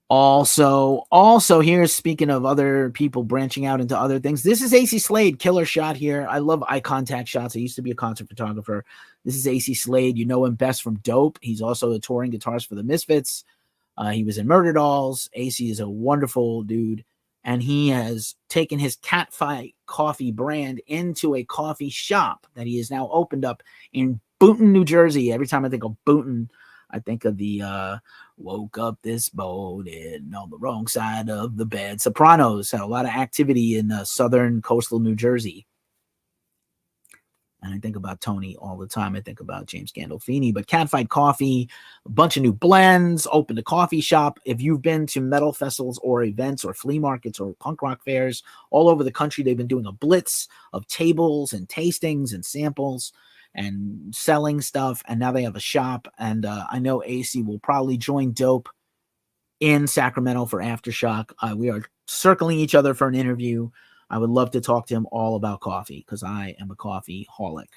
Also here, speaking of other people branching out into other things, this is AC Slade, killer shot here. I love eye contact shots. I used to be a concert photographer. This is AC Slade. You know him best from Dope. He's also a touring guitarist for the Misfits. He was in Murder Dolls. AC is a wonderful dude, and he has taken his Catfight Coffee brand into a coffee shop that he has now opened up in Boonton, New Jersey. Every time I think of Boonton, I think of the woke up this morning on the wrong side of the bed. Sopranos had a lot of activity in southern coastal New Jersey. And I think about Tony all the time. I think about James Gandolfini. But Catfight Coffee, a bunch of new blends, opened a coffee shop. If you've been to metal festivals or events or flea markets or punk rock fairs all over the country, they've been doing a blitz of tables and tastings and samples and selling stuff. And now they have a shop. And I know AC will probably join Dope in Sacramento for Aftershock. We are circling each other for an interview. I would love to talk to him all about coffee because I am a coffee holic.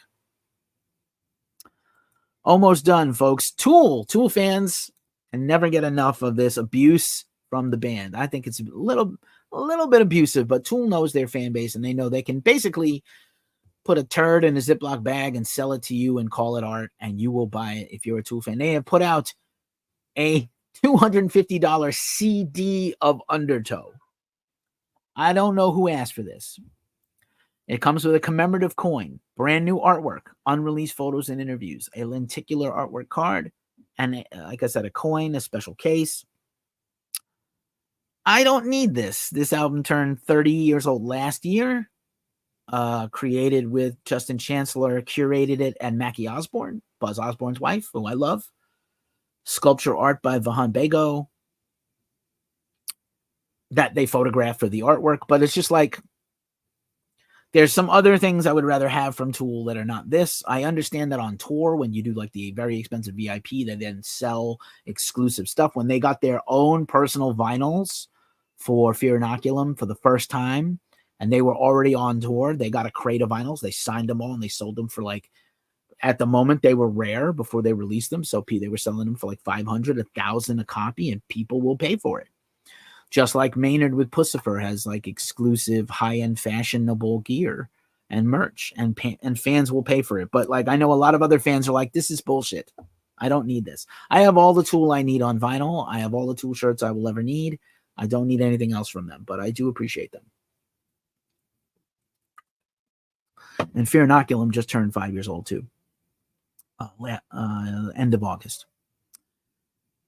Almost done, folks. Tool fans can never get enough of this abuse from the band. I think it's a little bit abusive, but Tool knows their fan base, and they know they can basically put a turd in a Ziploc bag and sell it to you and call it art, and you will buy it if you're a Tool fan. They have put out a $250 CD of Undertow. I don't know who asked for this. It comes with a commemorative coin, brand new artwork, unreleased photos and interviews, a lenticular artwork card, and like I said, a coin, a special case. I don't need this. This album turned 30 years old last year. Created with Justin Chancellor, curated it, and Mackie Osborne, Buzz Osborne's wife, who I love. Sculpture art by Vahan Bego that they photographed for the artwork, but it's just like, there's some other things I would rather have from Tool that are not this. I understand that on tour, when you do like the very expensive VIP, they then sell exclusive stuff. When they got their own personal vinyls for Fear Inoculum for the first time, and they were already on tour, they got a crate of vinyls. They signed them all, and they sold them for like, at the moment, they were rare before they released them. So they were selling them for like 500, 1,000 a copy, and people will pay for it. Just like Maynard with Pussifer has like exclusive high-end fashionable gear and merch, and fans will pay for it. But like, I know a lot of other fans are like, this is bullshit. I don't need this. I have all the Tool I need on vinyl. I have all the Tool shirts I will ever need. I don't need anything else from them, but I do appreciate them. And Fear Inoculum just turned 5 years old too. End of August.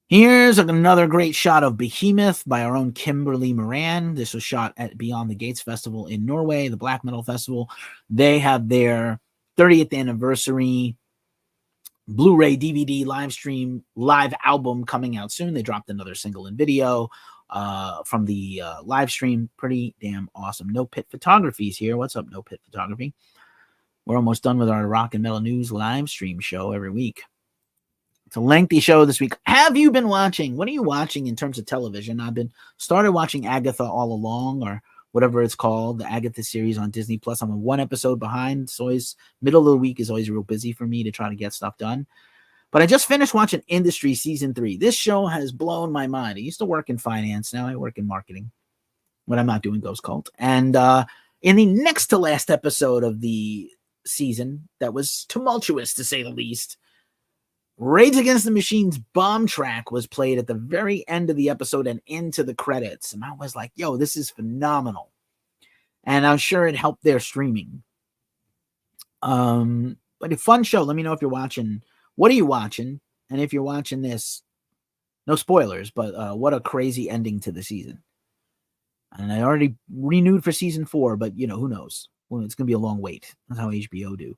Here's another great shot of Behemoth by our own Kimberly Moran. This was shot at Beyond the Gates Festival in Norway, the Black Metal Festival. They have their 30th anniversary Blu-ray, DVD, live stream, live album coming out soon. They dropped another single and video from the live stream. Pretty damn awesome. No Pit Photography's here. What's up, No Pit Photography? We're almost done with our Rock and Metal News live stream show every week. It's a lengthy show this week. Have you been watching? What are you watching in terms of television? I've been started watching Agatha all along, or whatever it's called, the Agatha series on Disney Plus. I'm one episode behind. It's always middle of the week is always real busy for me to try to get stuff done. But I just finished watching Industry Season 3. This show has blown my mind. I used to work in finance. Now I work in marketing when I'm not doing Ghost Cult. And in the next to last episode of the season, that was tumultuous to say the least, Rage Against the Machine's Bomb track was played at the very end of the episode and into the credits. And I was like, yo, this is phenomenal. And I'm sure it helped their streaming. But a fun show. Let me know if you're watching. What are you watching? And if you're watching this, no spoilers, but what a crazy ending to the season. And I already renewed for season 4, but who knows? Well, it's going to be a long wait. That's how HBO do.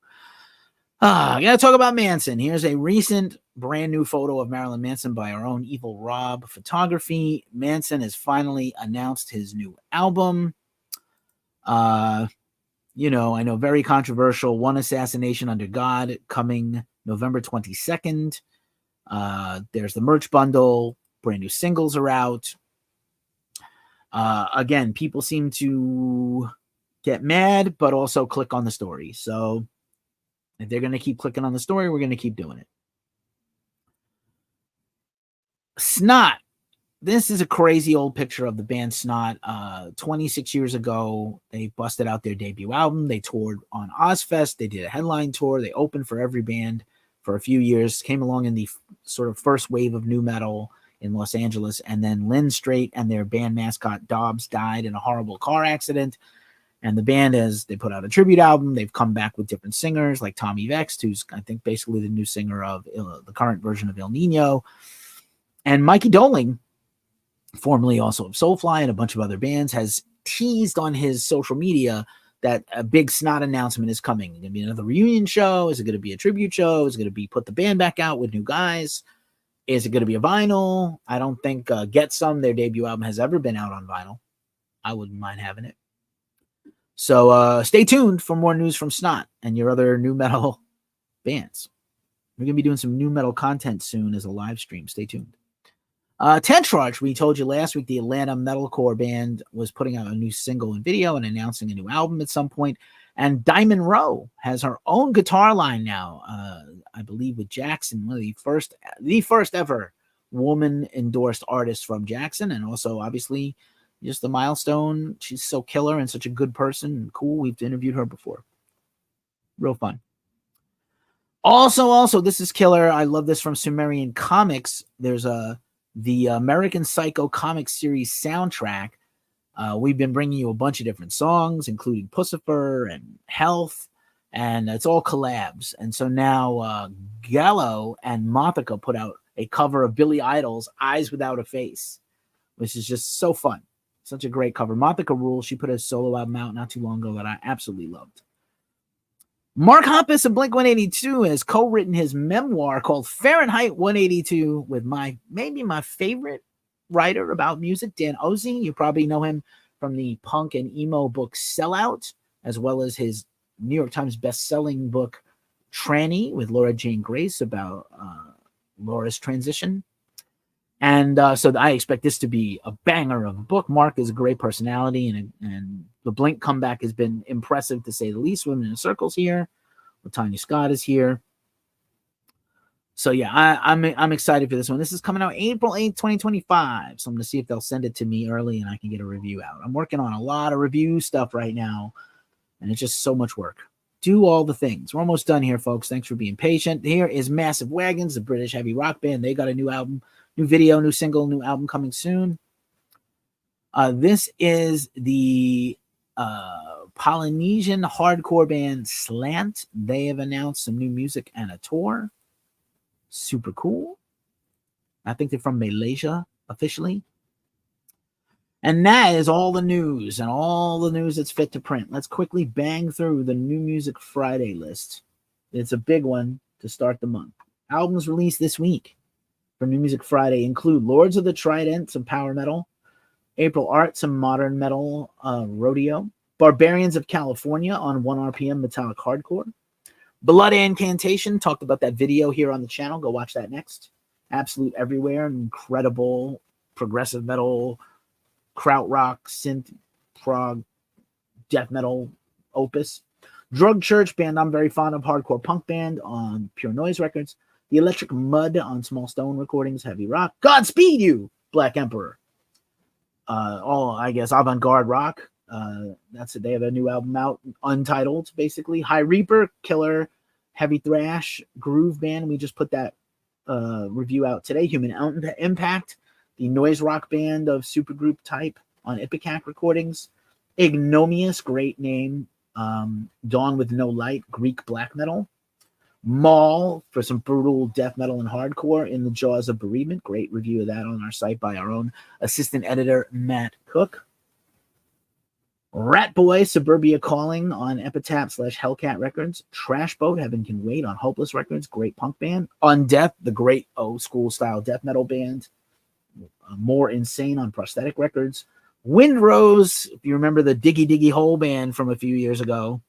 I got to talk about Manson. Here's a recent brand new photo of Marilyn Manson by our own Evil Rob Photography. Manson has finally announced his new album. I know, very controversial. One Assassination Under God coming November 22nd. There's the merch bundle. Brand new singles are out. Again, people seem to get mad, but also click on the story. So if they're going to keep clicking on the story, we're going to keep doing it. Snot. This is a crazy old picture of the band Snot. 26 years ago, they busted out their debut album. They toured on Ozfest. They did a headline tour. They opened for every band for a few years. Came along in the sort of first wave of new metal in Los Angeles. And then Lynn Strait and their band mascot Dobbs died in a horrible car accident. And the band, they put out a tribute album. They've come back with different singers like Tommy Vext, who's, I think, basically the new singer of the current version of El Nino. And Mikey Doling, formerly also of Soulfly and a bunch of other bands, has teased on his social media that a big Snot announcement is coming. It's going to be another reunion show. Is it going to be a tribute show? Is it going to be put the band back out with new guys? Is it going to be a vinyl? I don't think Get Some, their debut album, has ever been out on vinyl. I wouldn't mind having it. So stay tuned for more news from Snot and your other new metal bands. We're going to be doing some new metal content soon as a live stream. Stay tuned. Tetrarch, we told you last week, the Atlanta metalcore band was putting out a new single and video and announcing a new album at some point. And Diamond Rowe has her own guitar line now, I believe with Jackson, one of the first ever woman endorsed artist from Jackson, and also obviously just the milestone. She's so killer and such a good person and cool. We've interviewed her before. Real fun. Also, this is killer. I love this from Sumerian Comics. There's the American Psycho comic series soundtrack. We've been bringing you a bunch of different songs, including Pussifer and Health, and it's all collabs. And so now Gallo and Mothica put out a cover of Billy Idol's Eyes Without a Face, which is just so fun. Such a great cover. Mothica rules. She put a solo album out not too long ago that I absolutely loved. Mark Hoppus of Blink-182 has co-written his memoir called Fahrenheit 182 with maybe my favorite writer about music, Dan Ozzi. You probably know him from the punk and emo book Sellout, as well as his New York Times best-selling book Tranny with Laura Jane Grace about Laura's transition. And so I expect this to be a banger of a book. Mark is a great personality, and the Blink comeback has been impressive, to say the least. Women in Circles here. Tanya Scott is here. So yeah, I'm excited for this one. This is coming out April 8th, 2025. So I'm going to see if they'll send it to me early and I can get a review out. I'm working on a lot of review stuff right now, and it's just so much work. Do all the things. We're almost done here, folks. Thanks for being patient. Here is Massive Wagons, the British heavy rock band. They got a new album, new video, new single, new album coming soon. This is the Polynesian hardcore band Slant. They have announced some new music and a tour. Super cool. I think they're from Malaysia officially. And that is all the news and all the news that's fit to print. Let's quickly bang through the New Music Friday list. It's a big one to start the month. Albums released this week for New Music Friday include Lords of the Trident, some power metal, April Art, some modern metal, rodeo, Barbarians of California on 1 RPM metallic hardcore, Blood Incantation, talked about that video here on the channel. Go watch that next. Absolute Everywhere, incredible progressive metal, krautrock, synth, prog, death metal opus. Drug Church, band I'm very fond of, hardcore punk band on Pure Noise Records. The Electric Mud on Small Stone Recordings, heavy rock. Godspeed You, Black Emperor. All, I guess, avant-garde rock. That's it. They have a new album out, untitled, basically. High Reaper, killer, heavy thrash, groove band. We just put that review out today. Human Impact, the noise rock band of supergroup type on Ipecac Recordings. Ignominious, great name. Dawn with No Light, Greek black metal. Maul for some brutal death metal and hardcore. In the Jaws of Bereavement, great review of that on our site by our own assistant editor, Matt Cook. Rat Boy, Suburbia Calling on Epitaph/Hellcat Records. Trash Boat, Heaven Can Wait on Hopeless Records, great punk band. Undeath, the great old school style death metal band. More Insane on Prosthetic Records. Windrose, if you remember the Diggy Diggy Hole band from a few years ago,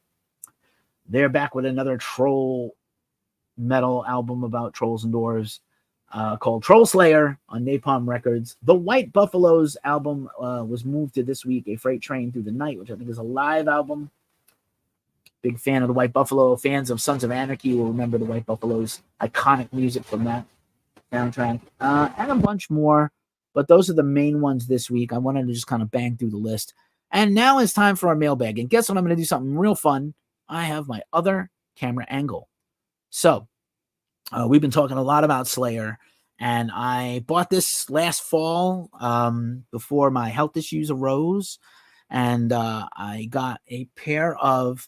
they're back with another troll metal album about trolls and dwarves called Troll Slayer on Napalm Records. The White Buffaloes album was moved to this week, A Freight Train Through the Night, which I think is a live album. Big fan of the White Buffalo. Fans of Sons of Anarchy will remember the White Buffaloes' iconic music from that soundtrack. And a bunch more, but those are the main ones this week. I wanted to just kind of bang through the list. And now it's time for our mailbag. And guess what? I'm going to do something real fun. I have my other camera angle. So we've been talking a lot about Slayer, and I bought this last fall before my health issues arose, and I got a pair of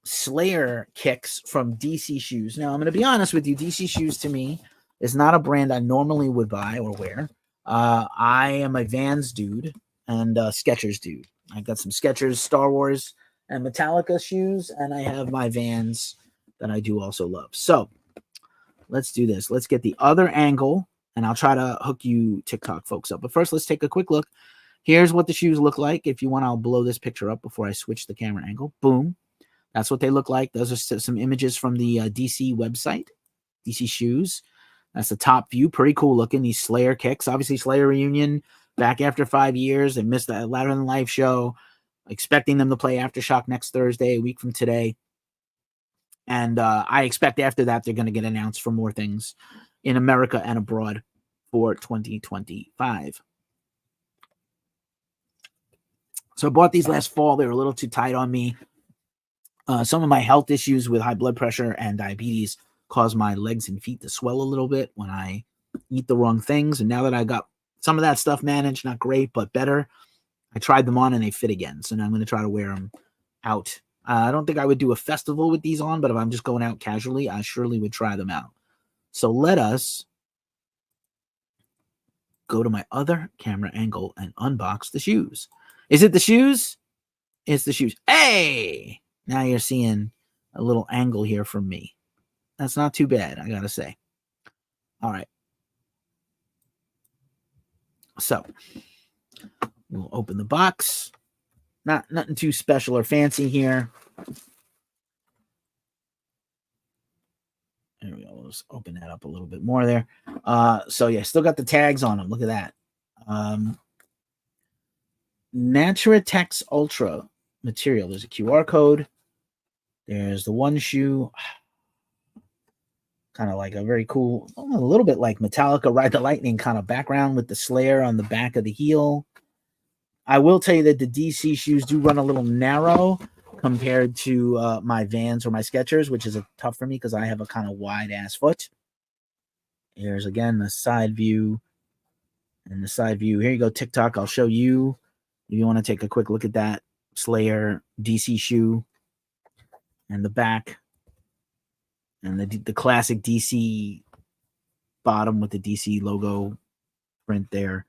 Slayer kicks from DC Shoes. Now, I'm going to be honest with you. DC Shoes, to me, is not a brand I normally would buy or wear. I am a Vans dude and Skechers dude. I got some Skechers, Star Wars, and Metallica shoes, and I have my Vans that I do also love. So let's do this. Let's get the other angle, and I'll try to hook you TikTok folks up. But first, let's take a quick look. Here's what the shoes look like. If you want, I'll blow this picture up before I switch the camera angle. Boom. That's what they look like. Those are some images from the DC website, DC Shoes. That's the top view. Pretty cool looking. These Slayer kicks. Obviously, Slayer reunion back after 5 years. They missed that Louder Than Life show. Expecting them to play Aftershock next Thursday, a week from today. And I expect after that they're going to get announced for more things in America and abroad. for 2025. So I bought these last fall. They were a little too tight on me. Some of my health issues with high blood pressure and diabetes cause my legs and feet to swell a little bit when I eat the wrong things. And now that I got some of that stuff managed, not great, but better, I tried them on and they fit again. So now I'm going to try to wear them out. I don't think I would do a festival with these on, but if I'm just going out casually, I surely would try them out. So let us go to my other camera angle and unbox the shoes. Is it the shoes? It's the shoes. Hey! Now you're seeing a little angle here from me. That's not too bad, I gotta say. All right. So we'll open the box. Nothing too special or fancy here. There we go. Let's open that up a little bit more there. So yeah, still got the tags on them. Look at that. Naturatex Ultra material. There's a QR code. There's the one shoe. Kind of like a very cool, a little bit like Metallica Ride the Lightning kind of background with the Slayer on the back of the heel. I will tell you that the DC shoes do run a little narrow compared to my Vans or my Skechers, which is tough for me because I have a kind of wide ass foot. Here's again the side view and the side view. Here you go, TikTok. I'll show you if you want to take a quick look at that Slayer DC shoe and the back and the classic DC bottom with the DC logo print there.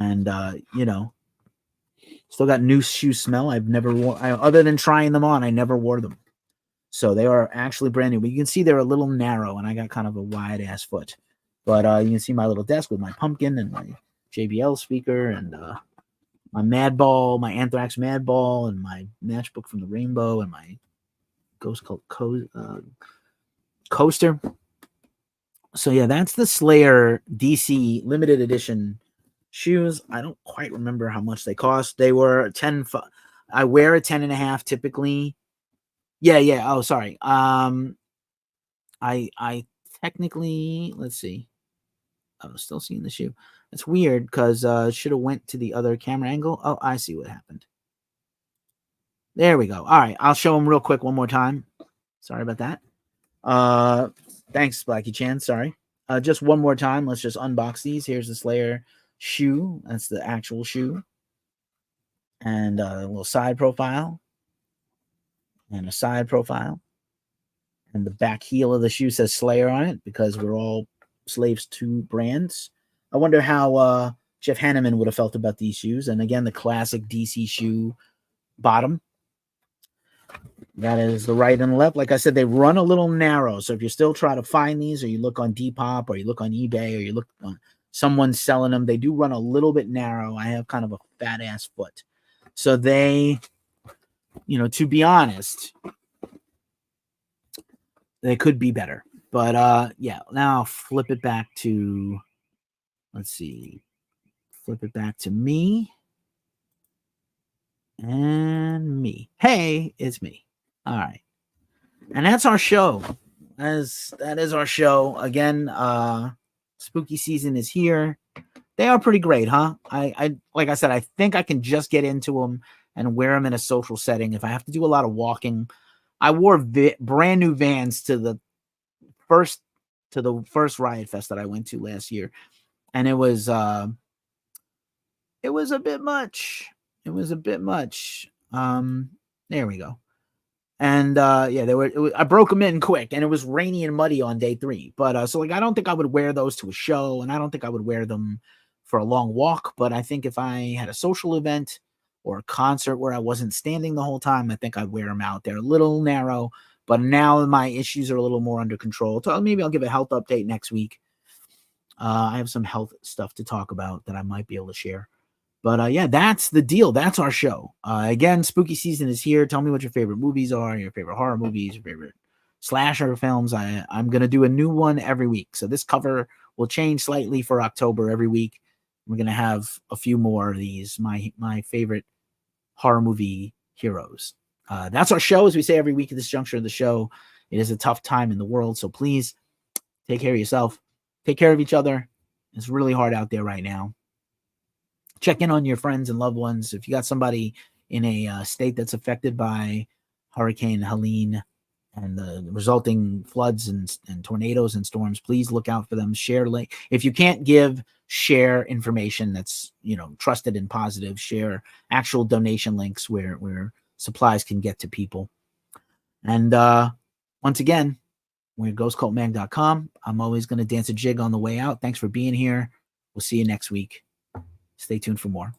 And, you know, still got new shoe smell. I've never worn, other than trying them on, I never wore them. So they are actually brand new. But you can see they're a little narrow, and I got kind of a wide ass foot. But you can see my little desk with my pumpkin and my JBL speaker and my Madball, my Anthrax Madball, and my matchbook from the Rainbow and my Ghost coaster. So yeah, that's the Slayer DC limited edition shoes. I don't quite remember how much they cost. They were 10. I wear a 10.5 typically. Yeah. Oh, sorry. I technically, let's see. I was still seeing the shoe. It's weird because should have went to the other camera angle. Oh, I see what happened. There we go. All right, I'll show them real quick one more time. Sorry about that. Thanks, Blackie Chan. Sorry. Just one more time. Let's just unbox these. Here's the Slayer shoe. That's the actual shoe. And a little side profile. And a side profile. And the back heel of the shoe says Slayer on it because we're all slaves to brands. I wonder how Jeff Hanneman would have felt about these shoes. And again, the classic DC shoe bottom. That is the right and the left. Like I said, they run a little narrow. So if you're still trying to find these, or you look on Depop, or you look on eBay, or you look on someone selling them, they do run a little bit narrow. I have kind of a fat ass foot. So they, you know, to be honest, they could be better. But yeah, now I'll flip it back to, let's see, flip it back to me. And me. Hey, it's me. All right. And that's our show. That is our show. Again, spooky season is here. They are pretty great, huh? I like I said, I think I can just get into them and wear them in a social setting. If I have to do a lot of walking, I wore brand new Vans to the first Riot Fest that I went to last year, and it was a bit much. It was a bit much. There we go. And yeah, I broke them in quick, and it was rainy and muddy on day 3. But so like, I don't think I would wear those to a show, and I don't think I would wear them for a long walk. But I think if I had a social event or a concert where I wasn't standing the whole time, I think I'd wear them out. They're a little narrow, but now my issues are a little more under control. So maybe I'll give a health update next week. I have some health stuff to talk about that I might be able to share. But yeah, that's the deal. That's our show. Again, spooky season is here. Tell me what your favorite movies are, your favorite horror movies, your favorite slasher films. I'm going to do a new one every week. So this cover will change slightly for October every week. We're going to have a few more of these, my favorite horror movie heroes. That's our show. As we say every week at this juncture of the show, it is a tough time in the world. So please take care of yourself. Take care of each other. It's really hard out there right now. Check in on your friends and loved ones. If you got somebody in a state that's affected by Hurricane Helene and the resulting floods and tornadoes and storms, please look out for them. Share link. If you can't give, share information that's, you know, trusted and positive. Share actual donation links where supplies can get to people. And once again, we're ghostcultmag.com. I'm always going to dance a jig on the way out. Thanks for being here. We'll see you next week. Stay tuned for more.